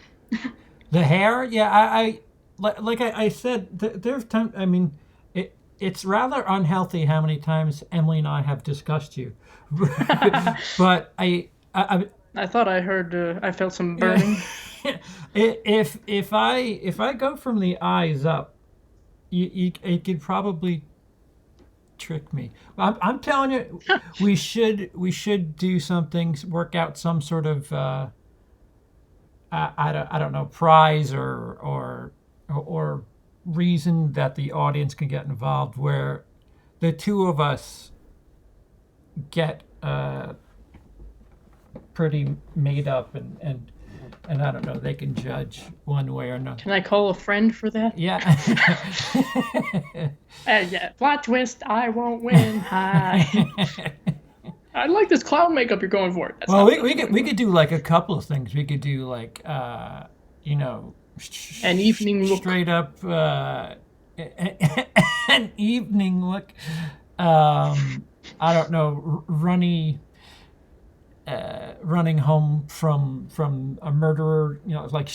The hair, yeah, I said, there's time. I mean, it's rather unhealthy how many times Emily and I have discussed you, but I thought I heard, I felt some burning. if I go from the eyes up, it could probably trick me. I'm telling you, we should do something, work out some sort of I don't know, prize or reason that the audience can get involved, where the two of us get pretty made up and I don't know, they can judge one way or another. Can I call a friend for that? Yeah. Yeah. Plot twist, I won't win. Hi. I like this clown makeup you're going for. That's Well, not we could do like a couple of things. We could do like you know, an evening look. Straight up an evening look. I don't know, running home from a murderer. You know, like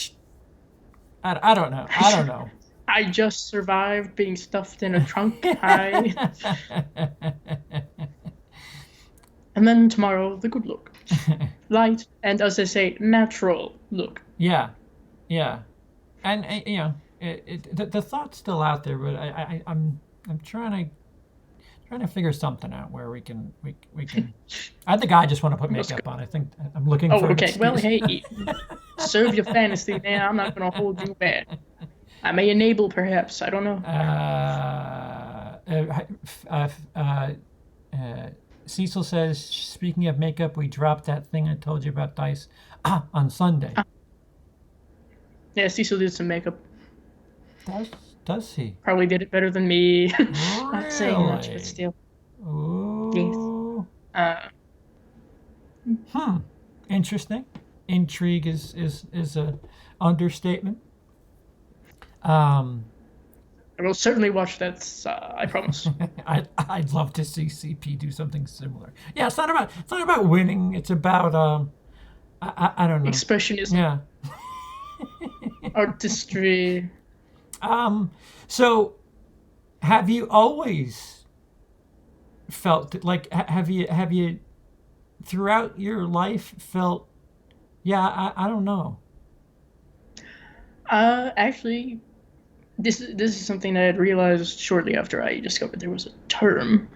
I don't know. I just survived being stuffed in a trunk. Hi. And then tomorrow, the good look. Light, and as I say, natural look. Yeah. And you know, the thought's still out there, but I'm trying to figure something out where we can. I think I just want to put makeup on. I think I'm looking for. Oh, okay. An Well, excuse. hey, serve your fantasy, man. I'm not going to hold you back. I may enable, perhaps. I don't know. Cecil says, speaking of makeup, we dropped that thing I told you about, Dice, on Sunday. Yeah, Cecil did some makeup. Does he? Probably did it better than me. Not saying much, but still. Ooh. Yes. Interesting. Intrigue is a understatement. I will certainly watch that. I promise. I'd love to see CP do something similar. Yeah, it's not about winning. It's about I don't know. Expressionism. Yeah. Artistry. So have you always felt like, have you throughout your life felt, yeah, I don't know. Actually, this is something that I had realized shortly after I discovered there was a term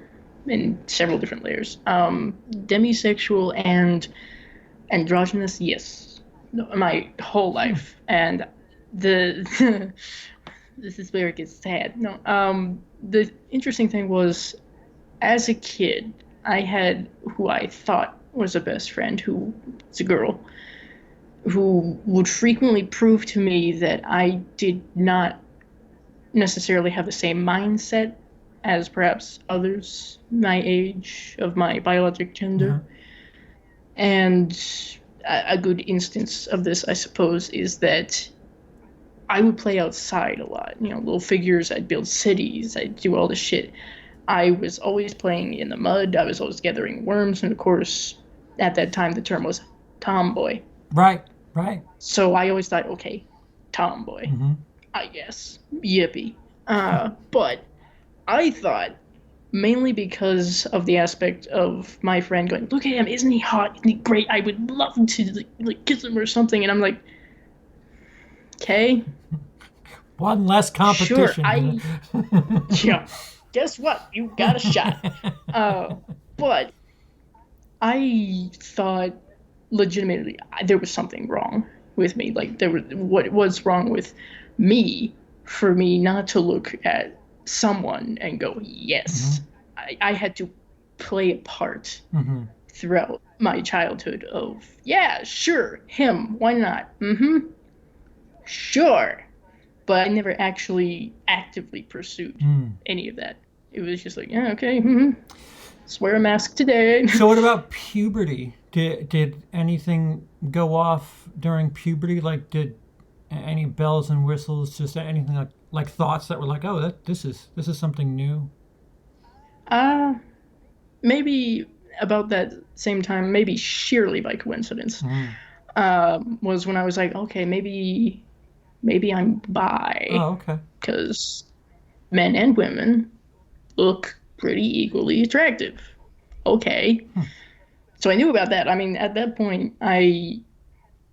in several different layers. Demisexual and androgynous, yes, my whole life. And this is where it gets sad. No, the interesting thing was, as a kid, I had who I thought was a best friend, who was a girl, who would frequently prove to me that I did not necessarily have the same mindset as perhaps others my age, of my biologic gender. Mm-hmm. And a good instance of this, I suppose, is that I would play outside a lot. You know, little figures, I'd build cities, I'd do all this shit. I was always playing in the mud, I was always gathering worms, and of course, at that time, the term was tomboy. Right. So I always thought, okay, tomboy, mm-hmm. I guess, yippee. But I thought, mainly because of the aspect of my friend going, look at him, isn't he hot, isn't he great, I would love to like kiss him or something, and I'm like, okay. One less competition. Sure, yeah, guess what, you got a shot. But I thought, legitimately, there was something wrong with me. Like, what was wrong with me for me not to look at someone and go, yes. Mm-hmm. I had to play a part mm-hmm. throughout my childhood of, yeah, sure, him, why not? Mm-hmm. Sure. but I never actually actively pursued any of that. It was just like, yeah, okay, let's wear a mask today. So what about puberty? Did anything go off during puberty? Like, did any bells and whistles? Just anything like thoughts that were like, oh, this is something new. Maybe about that same time, maybe sheerly by coincidence, was when I was like, okay, maybe I'm bi, Oh, okay. because men and women look pretty equally attractive. Okay. So I knew about that. I mean, at that point, I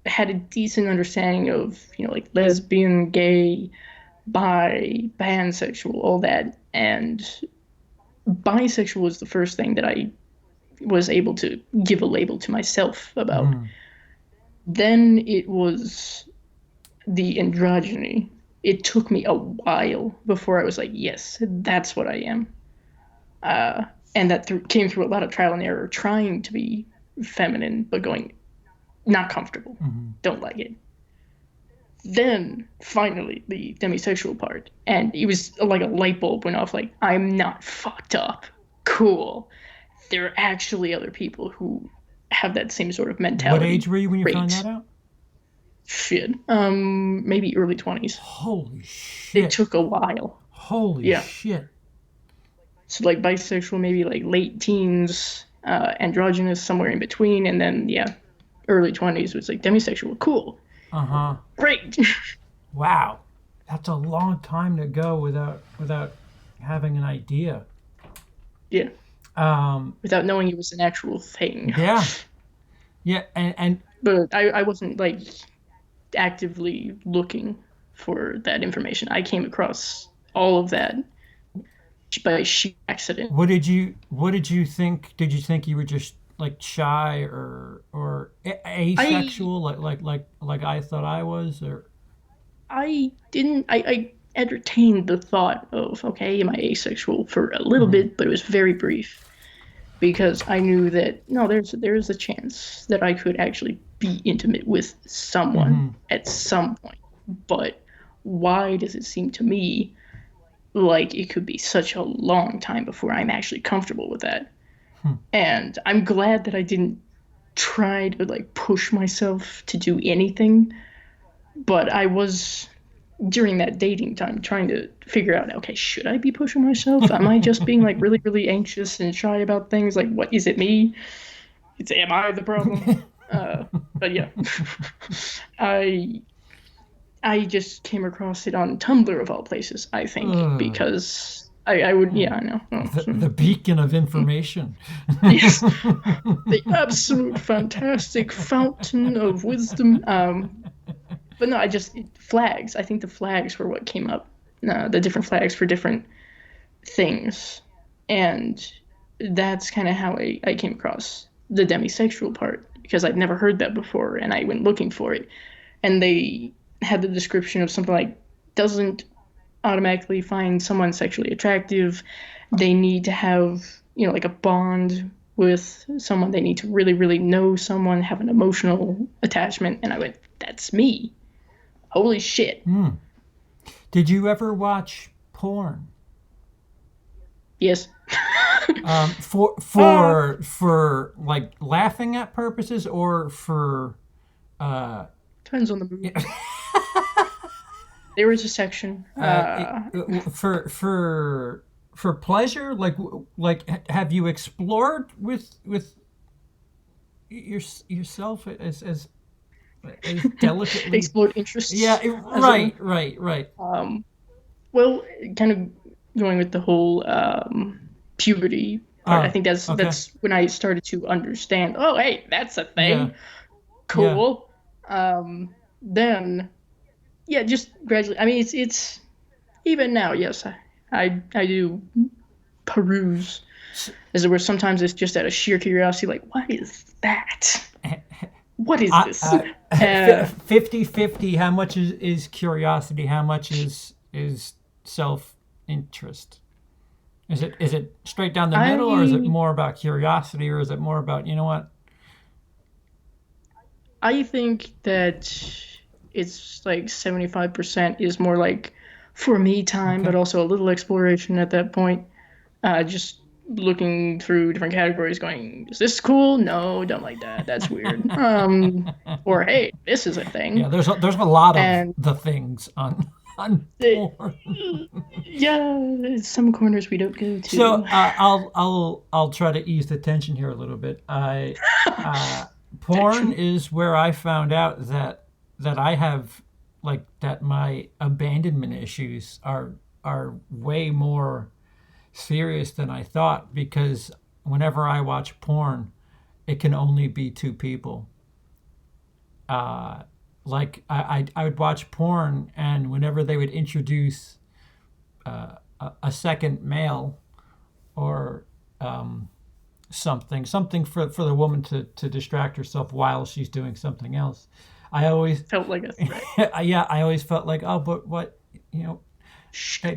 had a decent understanding of, like lesbian, gay, bi, pansexual, all that. And bisexual was the first thing that I was able to give a label to myself about. Then it was the androgyny. It took me a while before I was like, yes, that's what I am. And that came through a lot of trial and error, trying to be feminine, but going, not comfortable, don't like it. Then, finally, the demisexual part. And it was like a light bulb went off, like, I'm not fucked up. Cool. There are actually other people who have that same sort of mentality. What age were you when you found that out? Shit. Maybe early 20s. Holy shit. It took a while. Holy shit. So like bisexual, maybe like late teens, androgynous, somewhere in between, and then early 20s was like demisexual. Cool. Great. Wow. That's a long time to go without having an idea. Yeah. Without knowing it was an actual thing. Yeah. Yeah, and but I wasn't like actively looking for that information. I came across all of that by sheer accident. What did you think? Did you think you were just like shy or asexual, like I thought I was, or? I didn't. I entertained the thought of, okay, am I asexual for a little bit, but it was very brief, because I knew that no, there's a chance that I could actually be intimate with someone at some point. But why does it seem to me like it could be such a long time before I'm actually comfortable with that? And I'm glad that I didn't try to like push myself to do anything, but I was during that dating time trying to figure out, okay, should I be pushing myself? Am I just being like really, really anxious and shy about things? Like, what is it, me? Am I the problem? But yeah, I just came across it on Tumblr of all places, I think, because I would, I know. The beacon of information. Yes. The absolute fantastic fountain of wisdom. But no, flags. I think the flags were what came up. The different flags for different things. And that's kind of how I came across the demisexual part, because I'd never heard that before, and I went looking for it. And they had the description of something like, doesn't automatically find someone sexually attractive. They need to have, like a bond with someone. They need to really, really know someone, have an emotional attachment. And I went, that's me. Holy shit. Did you ever watch porn? Yes. For like laughing at purposes, or for depends on the movie. There was a section for pleasure. Like have you explored with yourself as delicately explored interests? Yeah, right. Well, kind of going with the whole puberty part. I think that's when I started to understand. Oh, hey, that's a thing. Yeah. Cool. Yeah. Then, just gradually. I mean, it's even now. Yes, I do peruse, as it were. Sometimes it's just out of sheer curiosity, like, what is that? What is this? 50-50. How much is curiosity? How much is self-interest? Is it straight down the middle, or is it more about curiosity, or is it more about, you know what? I think that it's like 75% is more like for me time, but also a little exploration at that point. Just looking through different categories, going, is this cool? No, don't like that. That's weird. Or hey, this is a thing. Yeah, there's a lot of And- the things on It- porn. Yeah, some corners we don't go to. So I'll try to ease the tension here a little bit. Porn is where I found out that I have like that my abandonment issues are way more serious than I thought, because whenever I watch porn, it can only be two people. Like I would watch porn, and whenever they would introduce a second male or something for the woman to distract herself while she's doing something else, I always felt like a threat. I always felt like, oh, but what, hey,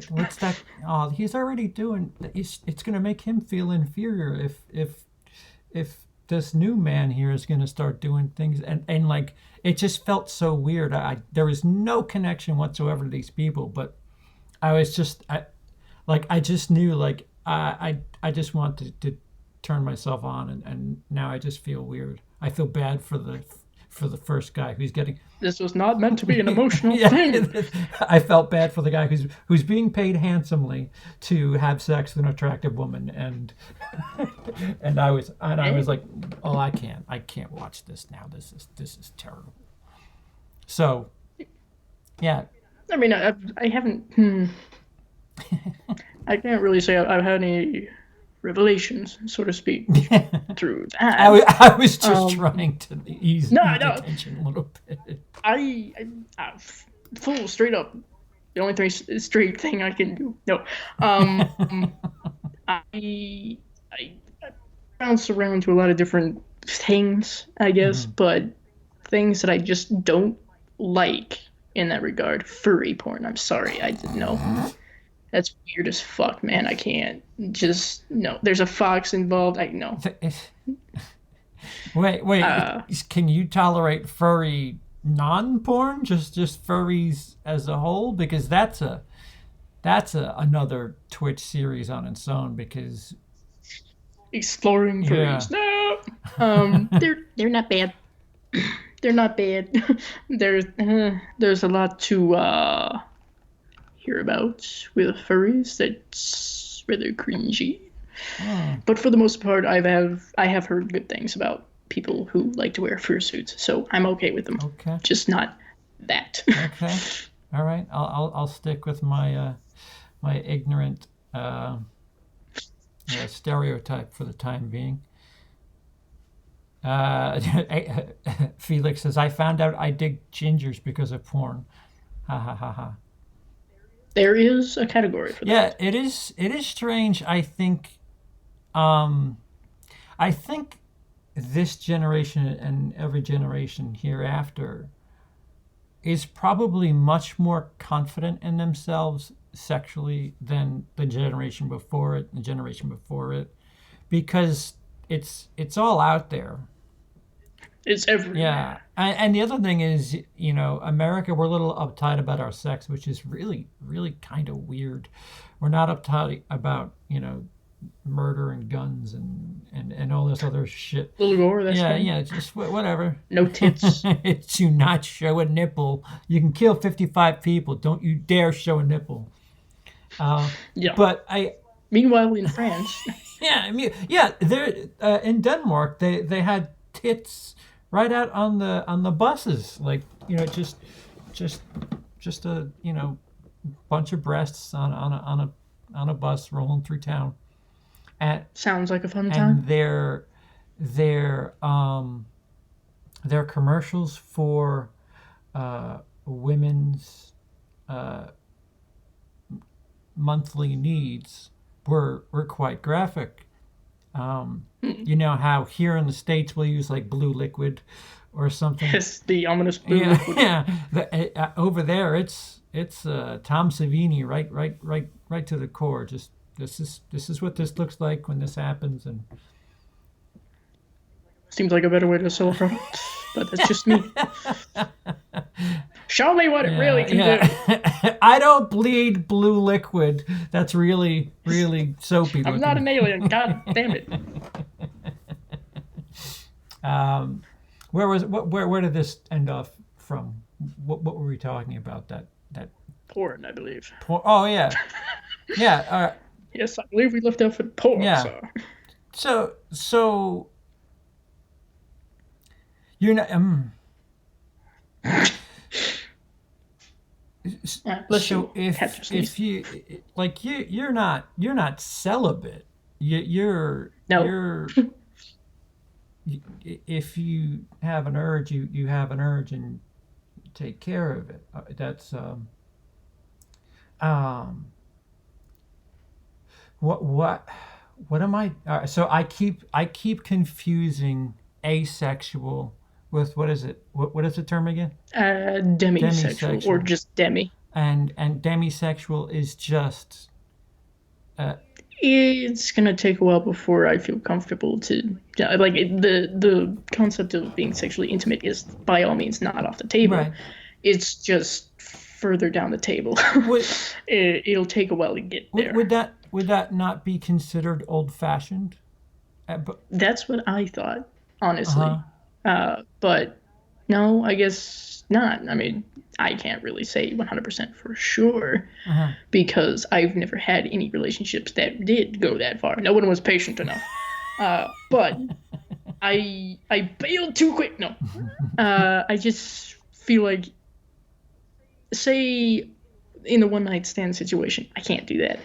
what's that? Oh, he's already doing. It's going to make him feel inferior if this new man here is going to start doing things, and like it just felt so weird. There was no connection whatsoever to these people, but I was just I just knew like I just wanted to turn myself on, and now I just feel weird. I feel bad for the first guy who's getting. This was not meant to be an emotional thing. I felt bad for the guy who's being paid handsomely to have sex with an attractive woman, and I was like, oh, I can't watch this now. This is terrible. So, yeah. I mean, I haven't. I can't really say I've had any revelations, so to speak, through that. I was just trying to ease the tension a little bit. I full straight up. The only straight thing I can do. No. I bounce around to a lot of different things, I guess, but things that I just don't like in that regard. Furry porn. I'm sorry, I didn't know. That's weird as fuck, man. I can't just no. There's a fox involved. I know. Wait. Can you tolerate furry non-porn? Just furries as a whole? Because that's another Twitch series on its own. Because exploring furries. No. They're not bad. They're not bad. There's a lot to hear about with furries that's rather cringy. But for the most part, I have heard good things about people who like to wear fursuits, so I'm okay with them. Okay. Just not that. Okay. All right. I'll stick with my my ignorant stereotype for the time being. Felix says, I found out I dig gingers because of porn. Ha ha ha ha. There is a category for that. Yeah, it is strange. I think this generation and every generation hereafter is probably much more confident in themselves sexually than the generation before it, because it's all out there. It's everywhere. Yeah, and the other thing is, America, we're a little uptight about our sex, which is really, really kind of weird. We're not uptight about, murder and guns and all this other shit. A little gore, that's fine. Yeah, just whatever. No tits. Do not show a nipple. You can kill 55 people. Don't you dare show a nipple. Yeah. But meanwhile, in France. They're in Denmark. They had tits right out on the buses, like just a bunch of breasts on a bus rolling through town. Sounds like a fun time. And their commercials for women's monthly needs were quite graphic. You know how here in the States we'll use like blue liquid or something. Yes, the ominous blue liquid. Yeah. Over there, it's Tom Savini right to the core. Just this is what this looks like when this happens, and seems like a better way to sell a product, but that's just me. Show me what it really can do. I don't bleed blue liquid. That's really, really soapy looking. I'm not an alien. God damn it. Where did this end off from? What were we talking about? That Porn, I believe. porn? Oh yeah, yeah. Yes, I believe we left off at porn. Yeah. So you're not. So if you like you're not celibate. You're if you have an urge, you have an urge and take care of it. That's what am I? So I keep confusing asexual with what is it? What is the term again? Demisexual or just demi. And demisexual is just. It's gonna take a while before I feel comfortable to like the concept of being sexually intimate is by all means not off the table. Right. It's just further down the table. It'll take a while to get there. Would that not be considered old-fashioned? That's what I thought, honestly. Uh-huh. But no, I guess not. I mean, I can't really say 100% for sure because I've never had any relationships that did go that far. No one was patient enough. But I bailed too quick. No. I just feel like, say, in the one-night stand situation, I can't do that.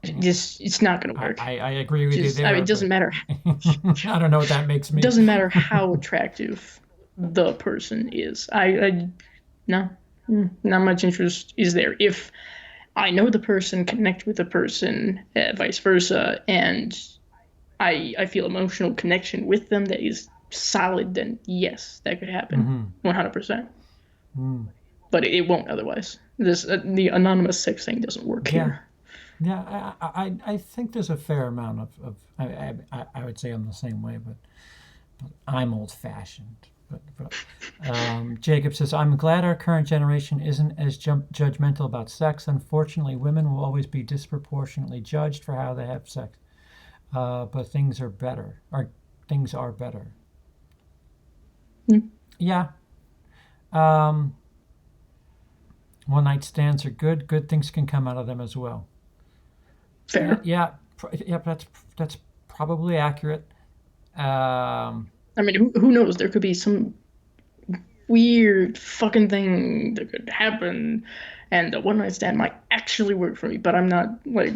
It's not going to work. I agree with you there. I mean, it doesn't matter. I don't know what that makes me. It doesn't matter how attractive the person is. No, not much interest is there. If I know the person, connect with the person, vice versa, and I feel emotional connection with them that is solid, then yes, that could happen, 100%. But it won't otherwise. The anonymous sex thing doesn't work here. Yeah, I think there's a fair amount of I would say I'm the same way, but I'm old-fashioned. But Jacob says, I'm glad our current generation isn't as judgmental about sex. Unfortunately, women will always be disproportionately judged for how they have sex. But things are better. Yeah. One-night stands are good. Good things can come out of them as well. Fair. Yeah, that's probably accurate. I mean, who knows? There could be some weird fucking thing that could happen, and the one night stand might actually work for me. But I'm not like,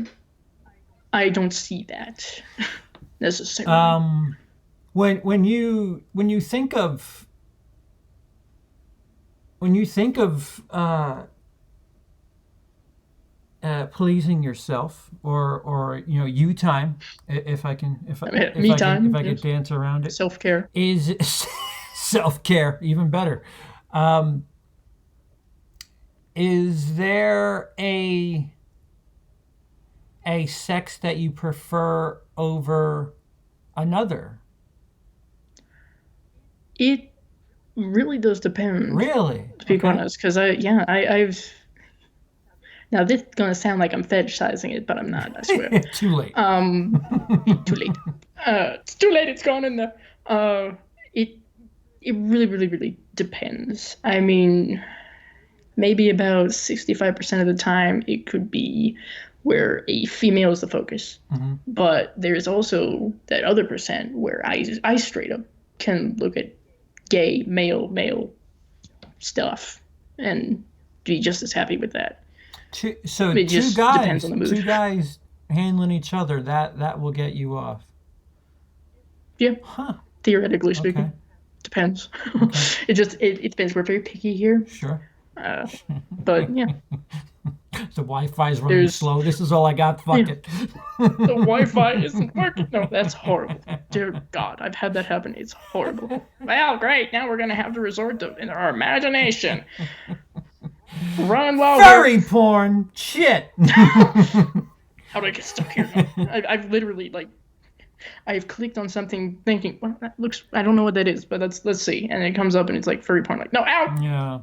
I don't see that necessarily. When you think of pleasing yourself or you time, if I can dance around it, Self-care is self-care even better. Is there a sex that you prefer over another? It really does depend. Really? To be honest, because I've. Now this is gonna sound like I'm fetishizing it, but I'm not. I swear. Too late. Too late. It's too late. It's gone in there. It really, really, really depends. I mean, maybe about 65% of the time it could be where a female is the focus, but there's also that other percent where I straight up can look at gay male stuff and be just as happy with that. Two guys handling each other, that will get you off. Yeah. Huh. Theoretically speaking. Okay. Depends. Okay. It depends. We're very picky here. Sure. But yeah. The Wi-Fi is running slow. This is all I got. Fuck it. The Wi-Fi isn't working. No, that's horrible. Dear God, I've had that happen. It's horrible. Well, great. Now we're gonna have to resort to our imagination. Run while furry porn. Shit. How did I get stuck here? I've literally I've clicked on something thinking, well, that looks. I don't know what that is, but let's see. And it comes up and it's like furry porn. Like, no, out. Yeah.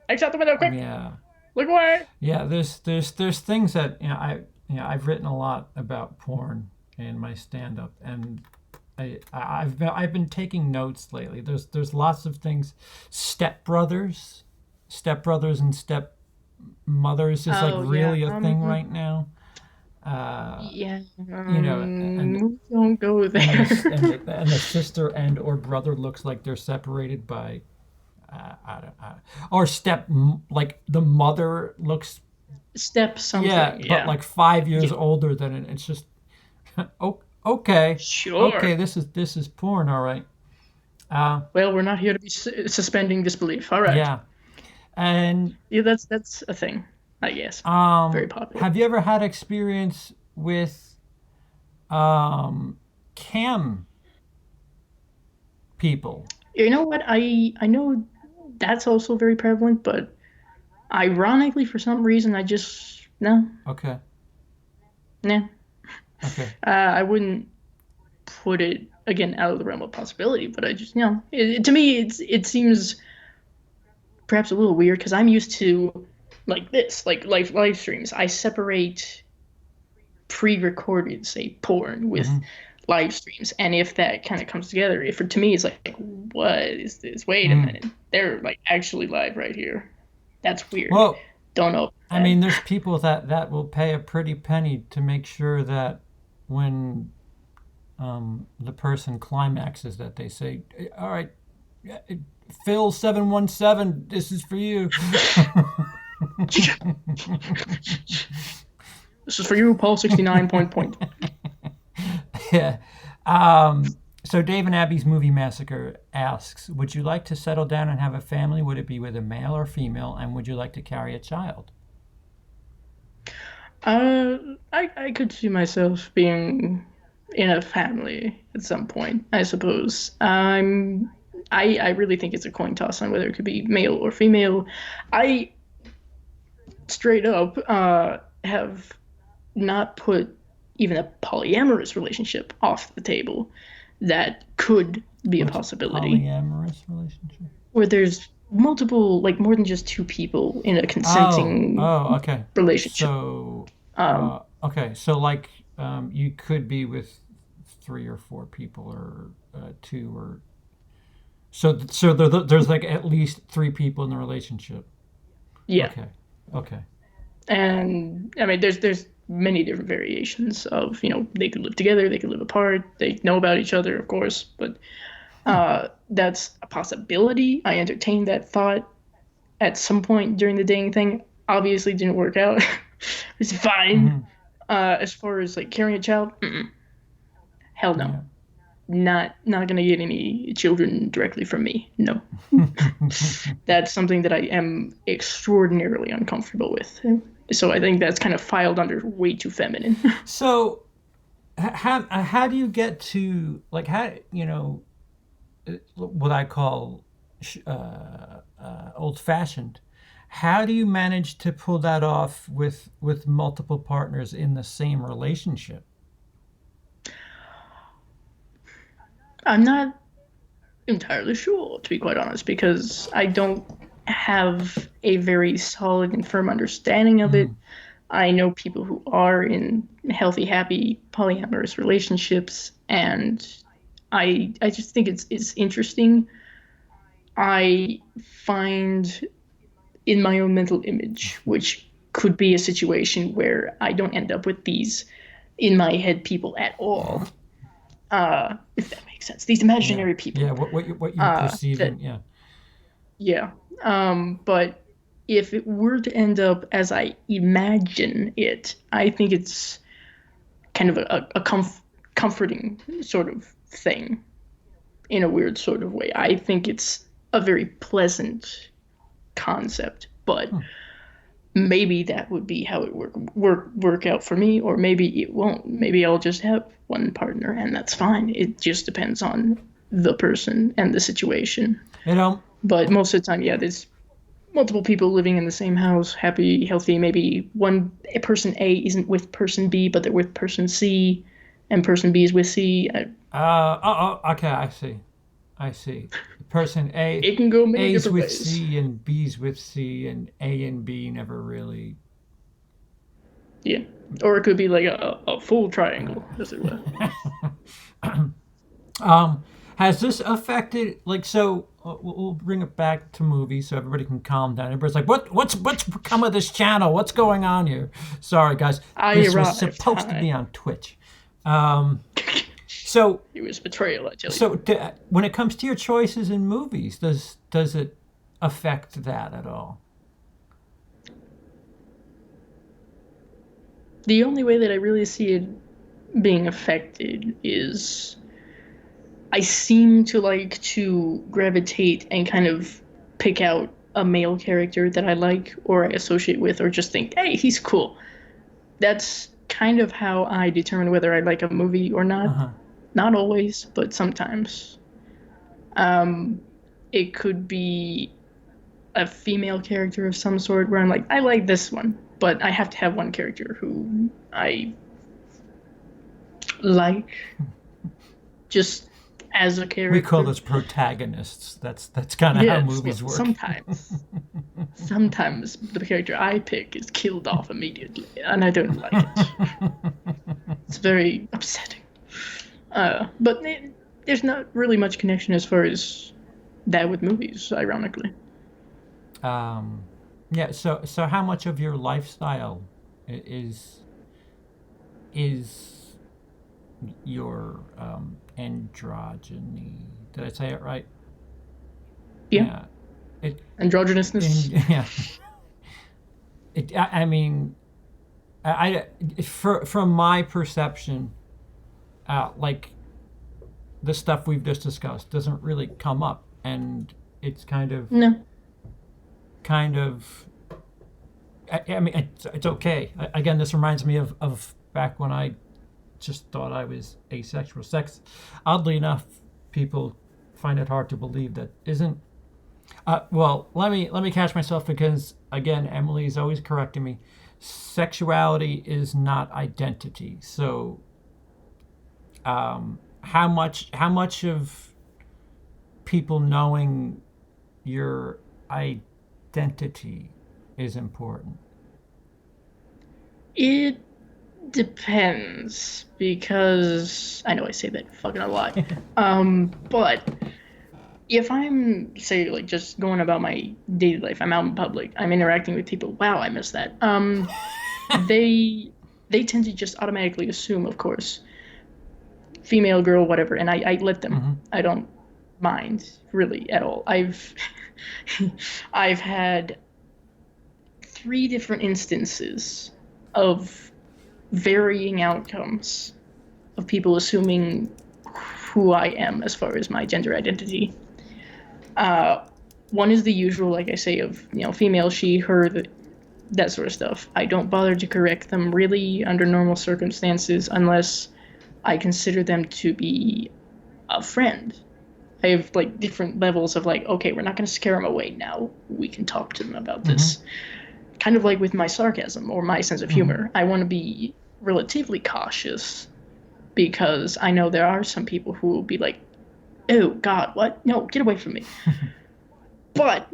X out the window, quick! Yeah. Look away! Yeah, there's things that I've written a lot about porn in my stand up, and I've been taking notes lately. There's lots of things. Stepbrothers and stepmothers is like Oh yeah. really a thing right now. Yeah. And Don't go there. and the sister and or brother looks like they're separated by I don't, or like the mother looks Step something. yeah, but like 5 years older than it. It's just okay. Sure. Okay, this is porn, all right. Well, we're not here to be suspending disbelief. All right. Yeah, and Yeah, that's a thing, I guess. Very popular. have you ever had experience with cam people? You know what? I know that's also very prevalent, but ironically, for some reason, I just no, Okay. nah. Okay. I wouldn't put it again out of the realm of possibility, but I just to me it seems perhaps a little weird because I'm used to like this, like live streams. I separate pre-recorded, say, porn with live streams, and if that kind of comes together, if to me it's like, what is this? Wait a minute, they're like actually live right here. That's weird. Well, Don't know. I mean, there's people that will pay a pretty penny to make sure that when the person climaxes, that they say, "All right, Phil 717, this is for you." This is for you, Paul 69 point. Yeah. So Dave and Abby's Movie Massacre asks, would you like to settle down and have a family? Would it be with a male or female? And would you like to carry a child? I could see myself being in a family at some point, I suppose. I really think it's a coin toss on whether it could be male or female. I straight up have not put even a polyamorous relationship off the table. That could be a possibility. Polyamorous relationship? Where there's multiple, like more than just two people in a consenting okay. relationship. So, okay. So like you could be with 3 or 4 people or 2 or... So there's like at least 3 people in the relationship. Yeah. Okay. And I mean, there's many different variations of, they could live together, they could live apart, they know about each other, of course, but that's a possibility. I entertained that thought at some point during the dating thing. Obviously didn't work out. It's fine. As far as like carrying a child, hell no. Yeah. Not gonna get any children directly from me. No. That's something that I am extraordinarily uncomfortable with. So I think that's kind of filed under way too feminine. So how do you get to like what I call old-fashioned? How do you manage to pull that off with multiple partners in the same relationship? I'm not entirely sure, to be quite honest, because I don't have a very solid and firm understanding of it. I know people who are in healthy, happy, polyamorous relationships, and I just think it's interesting. I find in my own mental image, which could be a situation where I don't end up with these in my head people at all. If that makes sense. These imaginary people. Yeah, what you're perceiving, Yeah. But if it were to end up as I imagine it, I think it's kind of a comforting sort of thing in a weird sort of way. I think it's a very pleasant concept, but maybe that would be how it work out for me, or maybe it won't. Maybe I'll just have one partner and that's fine. It just depends on the person and the situation. But most of the time, there's multiple people living in the same house, happy, healthy. Maybe person A isn't with person B, but they're with person C, and person B is with C. Okay, I see. I see. Person A, It can go many A's different with ways. C and B's with C, and A and B never really. Yeah. Or it could be like a full triangle, as it were. Has this affected, like, so we'll bring it back to movies so everybody can calm down. Everybody's like, what's become of this channel? What's going on here? Sorry, guys. This was supposed to be on Twitch. So It was betrayal, I tell you. So, when it comes to your choices in movies, does it affect that at all? The only way that I really see it being affected is I seem to like to gravitate and kind of pick out a male character that I like or I associate with or just think, hey, he's cool. That's kind of how I determine whether I like a movie or not. Uh-huh. Not always, but sometimes. It could be a female character of some sort where I'm like, I like this one, but I have to have one character who I like just as a character. We call those protagonists. That's kind of how movies work. Sometimes the character I pick is killed off immediately, and I don't like it. It's very upsetting. But there's not really much connection as far as that with movies, ironically. Yeah. So how much of your lifestyle is your androgyny? Did I say it right? Yeah. It, Androgynousness. yeah. I mean, from my perception, like the stuff we've just discussed doesn't really come up, and it's kind of. I mean, it's okay. Again, this reminds me of back when I just thought I was asexual. Sex, oddly enough, people find it hard to believe that isn't. Well, let me catch myself because again, Emily is always correcting me. Sexuality is not identity. So, how much of people knowing your identity is important? It depends, because I know I say that fucking a lot. But if I'm, say, like, just going about my daily life, I'm out in public, I'm interacting with people, wow, I miss that. They tend to just automatically assume, of course, female, girl, whatever, and I let them. Mm-hmm. I don't mind, really, at all. I've had 3 different instances of varying outcomes of people assuming who I am as far as my gender identity. One is the usual, like I say, of, female, she, her, that sort of stuff. I don't bother to correct them really under normal circumstances unless I consider them to be a friend. I have like different levels of like, okay, we're not going to scare them away now. We can talk to them about this. Kind of like with my sarcasm or my sense of humor. I want to be relatively cautious because I know there are some people who will be like, oh, God, what? No, get away from me. But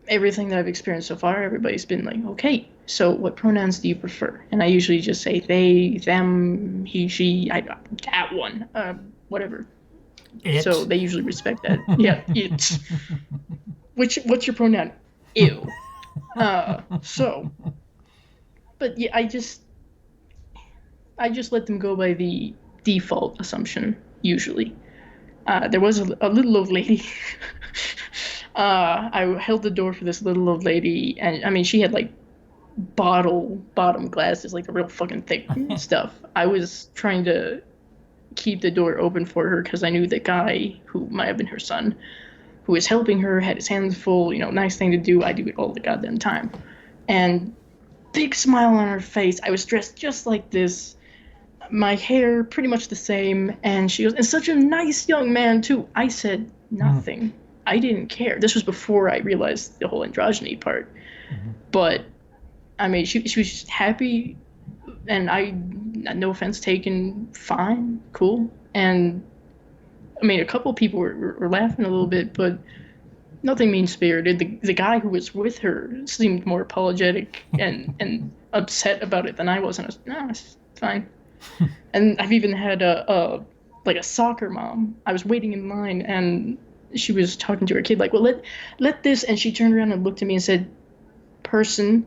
everything that I've experienced so far, everybody's been like, okay, so what pronouns do you prefer? And I usually just say they, them, he, she, that one, whatever. It. So they usually respect that. Yeah, it. What's your pronoun? Ew. So, but yeah, I just let them go by the default assumption, usually. There was a little old lady. I held the door for this little old lady, and I mean, she had like bottom glasses, like the real fucking thick stuff. I was trying to keep the door open for her because I knew the guy, who might have been her son, who was helping her, had his hands full, nice thing to do. I do it all the goddamn time. And big smile on her face. I was dressed just like this. My hair pretty much the same. And she goes, and such a nice young man, too. I said nothing. I didn't care. This was before I realized the whole androgyny part. But, I mean, she was just happy. And no offense taken, fine, cool. And I mean, a couple people were laughing a little bit, but nothing mean-spirited. The guy who was with her seemed more apologetic and upset about it than I was, and I was, no, it's fine. And I've even had a like a soccer mom. I was waiting in line, and she was talking to her kid, like, well, let this, and she turned around and looked at me and said, person,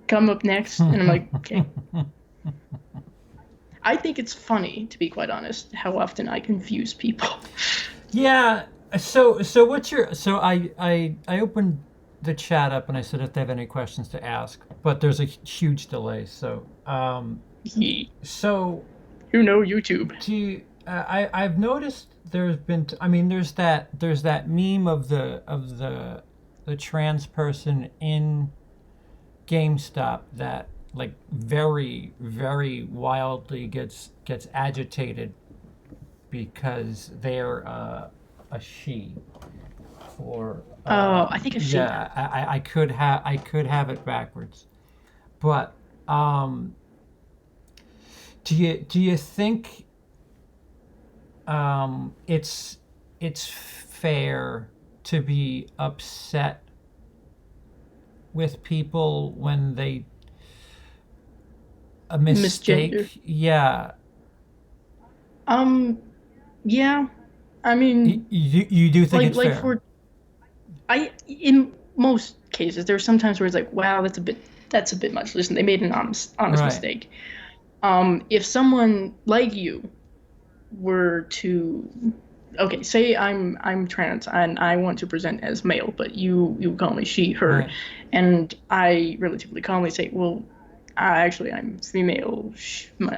come up next. And I'm like, okay. I think it's funny, to be quite honest, how often I confuse people. Yeah. So what's your, so I opened the chat up and I said if they have any questions to ask, but there's a huge delay. So, so You know YouTube. do you, I've noticed there's been, I mean, there's that meme of the trans person in GameStop that like very, very wildly gets agitated because they're a she, or I think I've seen that. yeah, I could have it backwards, but do you think it's fair to be upset with people when they a mistake? Misgender. Yeah. Yeah. I mean, You do think it's fair? In most cases, there are some times where it's like, wow, that's a bit much. Listen, they made an honest Right. mistake. If someone like you were to, okay, say I'm trans and I want to present as male, but you call me she, her, Right. and I relatively calmly say, well, actually I'm female,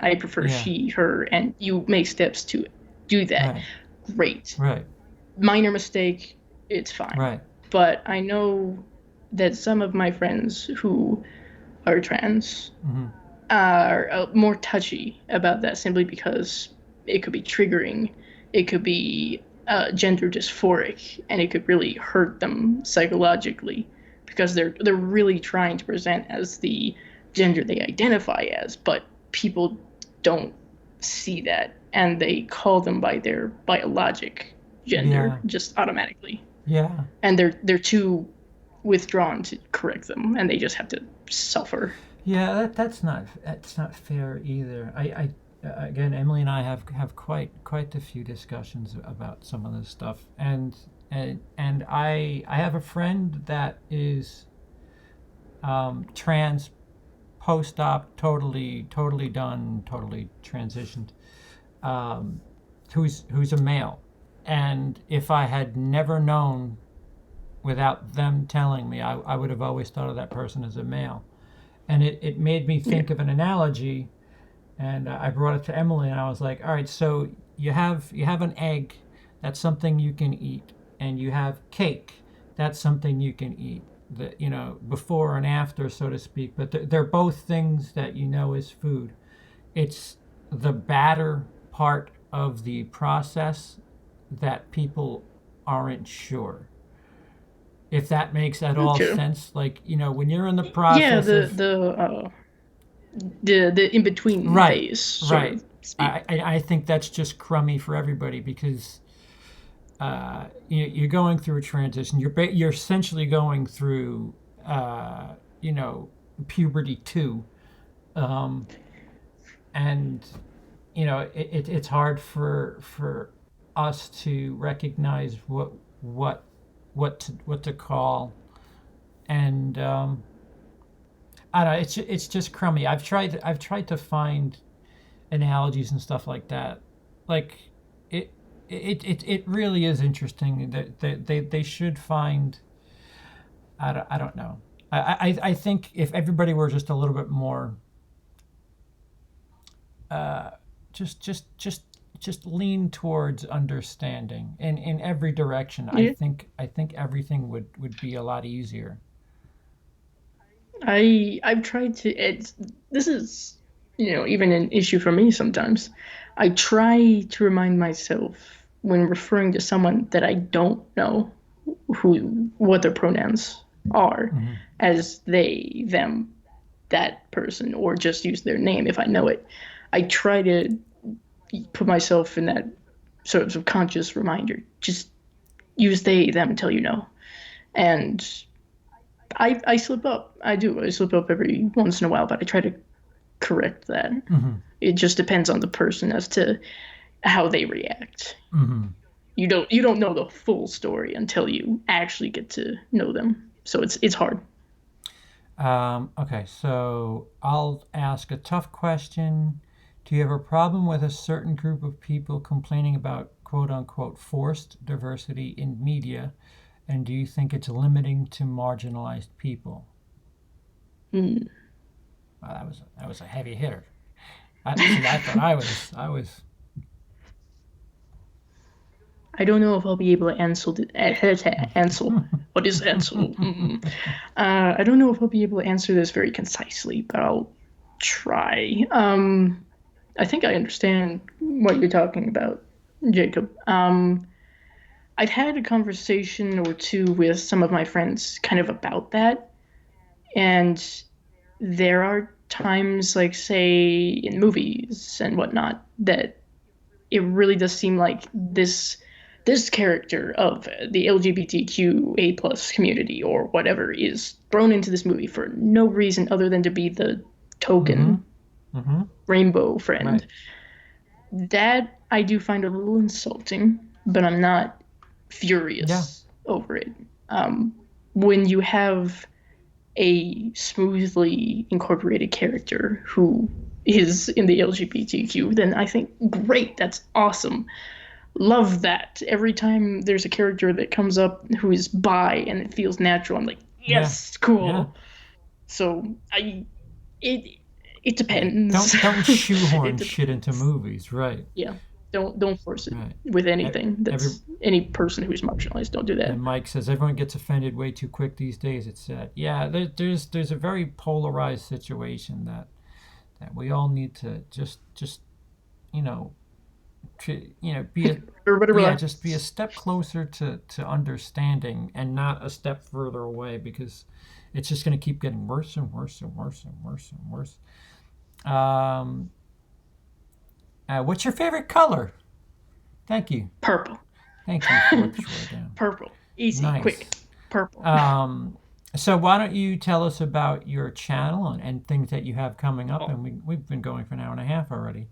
I prefer Yeah. she, her, and you make steps to do that. Right. Great. Right. Minor mistake, it's fine. Right. But I know that some of my friends who are trans Mm-hmm. are more touchy about that simply because it could be triggering, it could be gender dysphoric, and it could really hurt them psychologically because they're really trying to present as the gender they identify as, but people don't see that and they call them by their biologic gender just automatically. Yeah. And they're too withdrawn to correct them, and they just have to suffer. Yeah, that's not fair either. I again, Emily and I have quite a few discussions about some of this stuff, and I have a friend that is trans, post-op, totally done, totally transitioned, who's a male, and if I had never known without them telling me, I would have always thought of that person as a male. And it made me think of an analogy, and I brought it to Emily, and I was like, all right, so you have an egg, that's something you can eat, and you have cake, that's something you can eat, before and after, so to speak, but they're both things that is food. It's the batter part of the process that people aren't sure. If that makes at all sense, like when you're in the process, the in between phase, sort of speak. I think that's just crummy for everybody because you're going through a transition. You're essentially going through puberty too, and it's hard for us to recognize what to call, and I don't know, it's just crummy. I've tried to find analogies and stuff like that. Like it really is interesting that they should find. I don't know. I think if everybody were just a little bit more just lean towards understanding in every direction. Yeah. I think everything would be a lot easier. I've tried to. This is even an issue for me sometimes. I try to remind myself when referring to someone that I don't know what their pronouns are, as they, them, that person, or just use their name if I know it. I try to put myself in that sort of subconscious reminder. Just use they, them until you know. And I slip up. I do. I slip up every once in a while, but I try to correct that. It just depends on the person as to how they react. You don't know the full story until you actually get to know them. So it's hard. Okay, so I'll ask a tough question. Do you have a problem with a certain group of people complaining about quote unquote forced diversity in media? And do you think it's limiting to marginalized people? Well, that was a heavy hitter. I thought I was. I don't know if I'll be able to answer. What is answer? I don't know if I'll be able to answer this very concisely, but I'll try. I think I understand what you're talking about, Jacob. I've had a conversation or two with some of my friends kind of about that. And there are times, like, say, in movies and whatnot, that it really does seem like this character of the LGBTQA plus community or whatever is thrown into this movie for no reason other than to be the token rainbow friend. Right. That I do find a little insulting, but I'm not furious over it. When you have a smoothly incorporated character who is in the LGBTQ, then I think, great, that's awesome. Love that. Every time there's a character that comes up who is bi and it feels natural, I'm like, yes, cool. Yeah. So it depends. Don't shoehorn shit into movies, right? Yeah. Don't force it with anything. Any person who's marginalized, don't do that. And Mike says everyone gets offended way too quick these days. It's sad. Yeah, there's a very polarized situation that we all need to just be just be a step closer to understanding and not a step further away, because it's just going to keep getting worse and worse and worse and worse and worse. What's your favorite color? Thank you. Purple. Thank you for it down. Purple. Easy, nice. Quick. Purple. So why don't you tell us about your channel and things that you have coming up? And we've been going for an hour and a half already.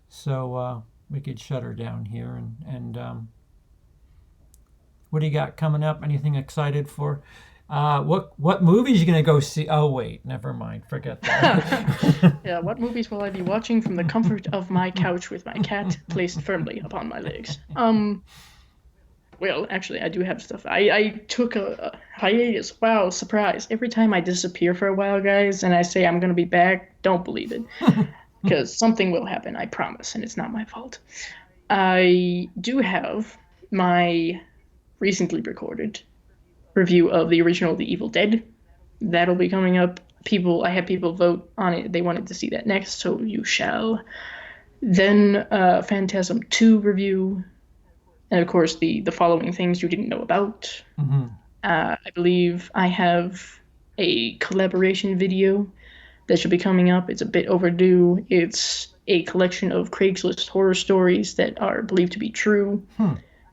So we could shut her down here. And what do you got coming up? Anything excited for? What movies are you going to go see? Oh, wait, never mind. Forget that. Yeah, what movies will I be watching from the comfort of my couch with my cat placed firmly upon my legs? Well, actually, I do have stuff. I took a hiatus. Wow, surprise. Every time I disappear for a while, guys, and I say I'm going to be back, don't believe it. Because something will happen, I promise, and it's not my fault. I do have my recently recorded review of the original The Evil Dead. That'll be coming up. I had people vote on it. They wanted to see that next, so you shall. Then Phantasm 2 review. And of course, the following things you didn't know about. I believe I have a collaboration video that should be coming up. It's a bit overdue. It's a collection of Craigslist horror stories that are believed to be true.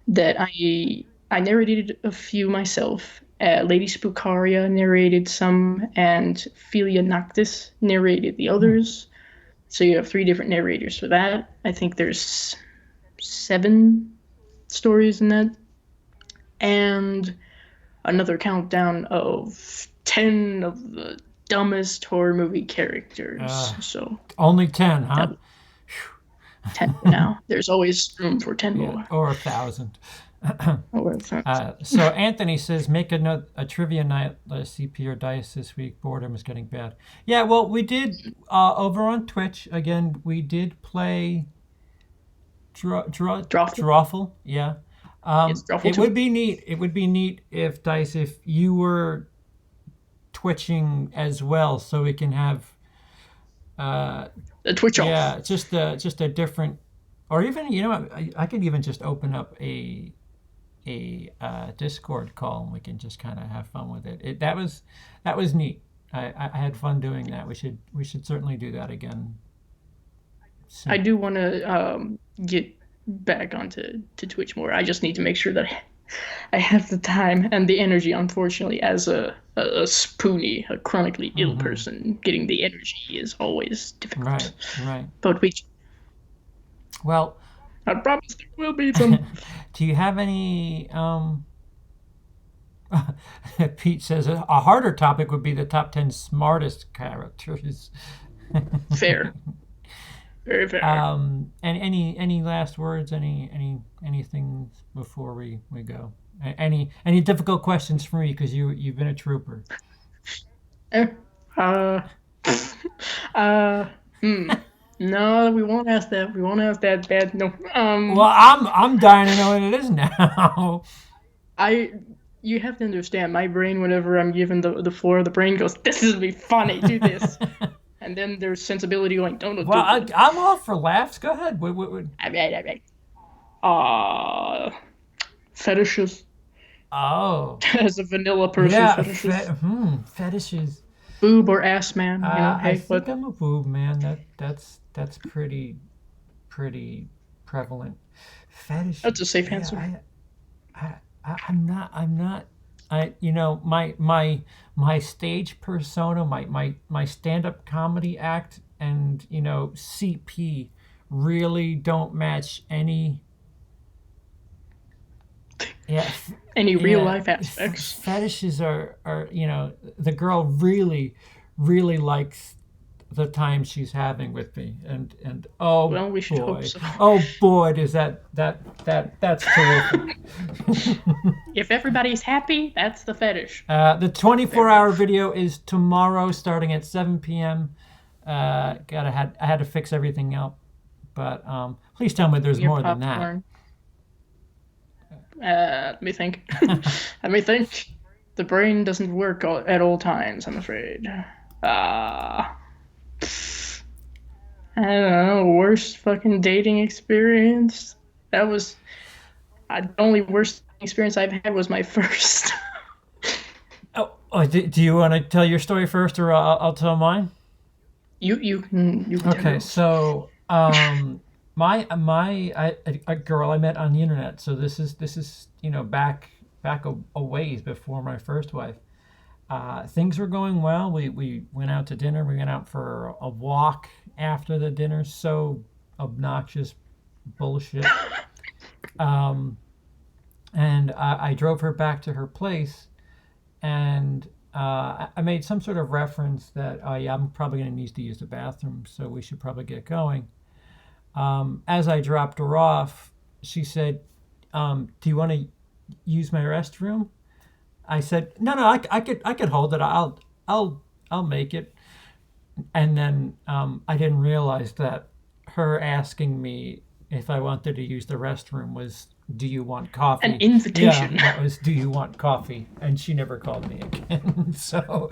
That I narrated a few myself. Lady Spookaria narrated some, and Philia Noctis narrated the others. So you have 3 different narrators for that. I think there's 7 stories in that. And another countdown of 10 of the dumbest horror movie characters. So only 10, huh? 10 now. There's always room for 10 more. Or 1,000. So Anthony says, make a trivia night, CP or Dice this week. Boredom is getting bad. Yeah, well, we did over on Twitch again. We did play Drawful. Yeah, it would be neat. It would be neat if Dice, if you were twitching as well, so we can have a Twitch off. Yeah, just a different, or even I could even just open up a Discord call and we can just kind of have fun with it. That was neat. I had fun doing that. We should certainly do that again soon. I do want to get back onto Twitch more. I just need to make sure that I have the time and the energy. Unfortunately, as a spoony, a chronically ill person, getting the energy is always difficult. Right. But Well, I promise there will be some. do you have any? Pete says a harder topic would be the top 10 smartest characters. Fair. Very fair. And any last words? Anything before we go? Any difficult questions for me, because you've been a trooper. No, we won't ask that. We won't ask that. Bad. No. Well, I'm dying to know what it is now. You have to understand, my brain, whenever I'm given the floor, the brain goes, "This is gonna be funny. Do this." And then there's sensibility going, "Don't do Well, it." I'm all for laughs. Go ahead. What? Fetishes. Oh. As a vanilla person, Yeah. fetishes. Fetishes. Boob or ass man. I think I'm a boob man. That's pretty prevalent. Fetish. That's a safe answer. I'm not. My stage persona, my stand-up comedy act, and CP really don't match any. Yeah. Any real life aspects. Fetishes are the girl really likes the time she's having with me, and oh, well, we should boy, hope so. Oh boy, does that's terrific. If everybody's happy, that's the fetish. The 24-hour video is tomorrow, starting at 7 p.m. I had to fix everything up, but please tell me there's Your more popcorn. than Let me think. Let me think. The brain doesn't work at all times, I'm afraid. I don't know. Worst fucking dating experience? That was... the only worst experience I've had was my first. Oh, do you want to tell your story first, or I'll tell mine? You can Okay, tell. so a girl I met on the internet. So this is back a ways before my first wife. Things were going well. We went out to dinner. We went out for a walk after the dinner. So obnoxious bullshit. And I drove her back to her place, and I made some sort of reference that, oh yeah, I'm probably going to need to use the bathroom, so we should probably get going. As I dropped her off, she said, "Do you want to use my restroom?" I said, "No, I could hold it. I'll make it." And then I didn't realize that her asking me if I wanted to use the restroom was, "Do you want coffee?" An invitation. Yeah, that was, "Do you want coffee?" And she never called me again. So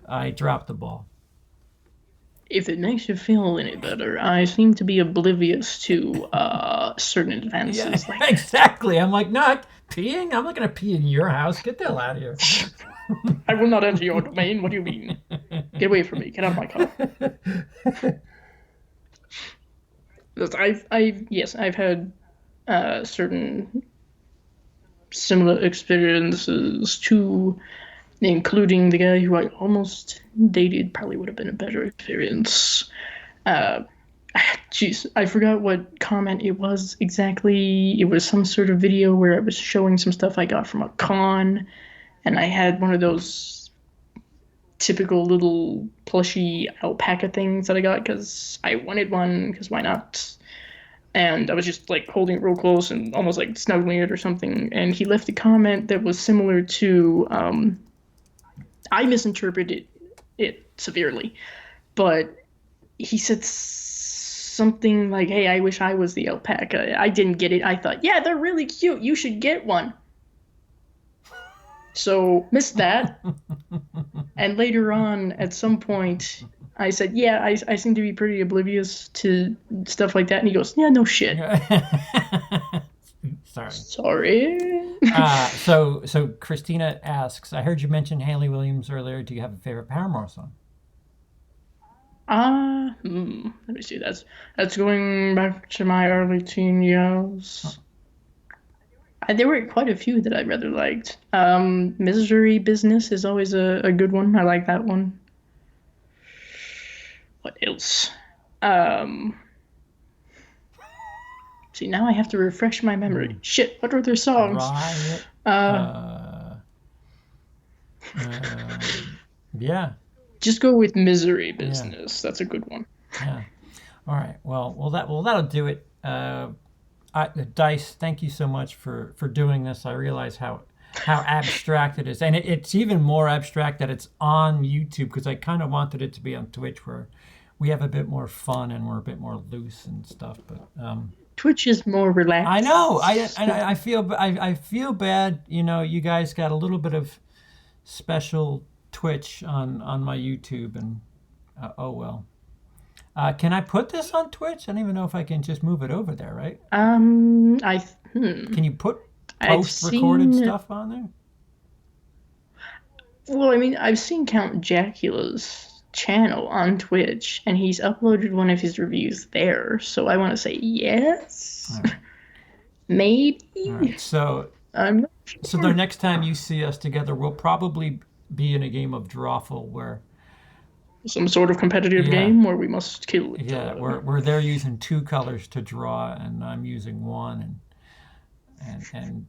I dropped the ball. If it makes you feel any better, I seem to be oblivious to certain advances. Yeah, exactly. I'm like, no, peeing? I'm not going to pee in your house. Get the hell out of here. I will not enter your domain. What do you mean? Get away from me. Get out of my car. I've had certain similar experiences too, including the guy who I almost dated. Probably would have been a better experience. Jeez, I forgot what comment it was exactly. It was some sort of video where I was showing some stuff I got from a con, and I had one of those typical little plushy alpaca things that I got because I wanted one, because why not? And I was just like holding it real close and almost like snuggling it or something. And he left a comment that was similar to, I misinterpreted it severely, but he said something like, "Hey, I wish I was the alpaca." I didn't get it. I thought, yeah, they're really cute. You should get one. So missed that. And later on, at some point, I said, yeah, I seem to be pretty oblivious to stuff like that. And he goes, yeah, no shit. Sorry. So Christina asks, I heard you mention Hayley Williams earlier. Do you have a favorite Paramore song? Let me see. That's going back to my early teen years. There were quite a few that I rather liked. Misery Business is always a good one. I like that one. What else? See, now I have to refresh my memory. Shit, what were their songs? Riot. Yeah. Just go with Misery Business. That's a good one. Yeah. All right. Well, that'll do it. Dice, thank you so much for doing this. I realize how abstract it is, and it's even more abstract that it's on YouTube, because I kind of wanted it to be on Twitch, where we have a bit more fun and we're a bit more loose and stuff. But Twitch is more relaxed. I know. I feel bad. You know, you guys got a little bit of special Twitch on my YouTube, and oh well. Can I put this on Twitch? I don't even know if I can just move it over there, right? Can you put post-recorded stuff on there? Well, I mean, I've seen Count Jacula's channel on Twitch, and he's uploaded one of his reviews there. So I want to say yes. Right. Maybe. Right. So I'm not sure. So the next time you see us together, we'll probably be in a game of Drawful, where some sort of competitive game where we must kill each other. where they're using 2 colors to draw and I'm using 1, and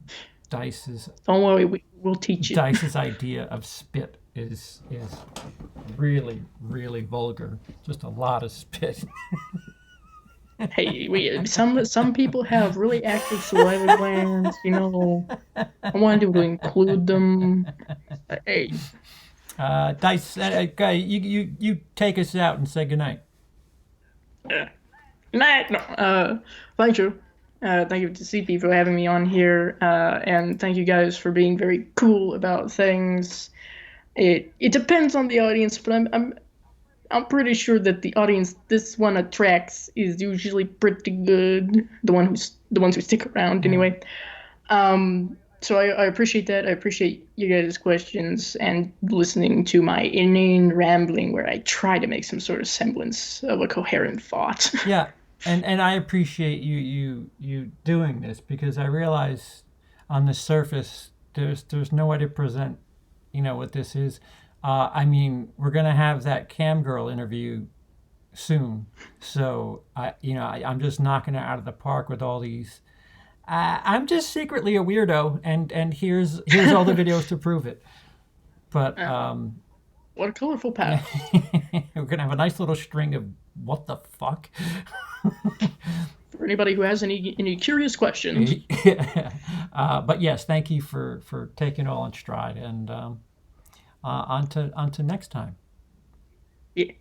Dice's Don't worry, we'll teach you. Dice's idea of spit is really, really vulgar. Just a lot of spit. Hey, some people have really active saliva glands, you know. I wanted to include them. Hey. Dice, okay, you take us out and say goodnight. Night. No, thank you. Thank you to CP for having me on here, and thank you guys for being very cool about things. It depends on the audience, but I'm pretty sure that the audience this one attracts is usually pretty good. The ones who stick around anyway. So I appreciate that. I appreciate you guys' questions and listening to my inane rambling where I try to make some sort of semblance of a coherent thought. Yeah, and I appreciate you doing this, because I realize on the surface there's no way to present, you know, what this is. I mean, we're gonna have that cam girl interview soon, so I'm just knocking it out of the park with all these. I'm just secretly a weirdo, and here's all the videos to prove it. But what a colorful path. We're gonna have a nice little string of what the fuck. For anybody who has any curious questions. But yes, thank you for taking it all in stride, and on to next time. Yeah.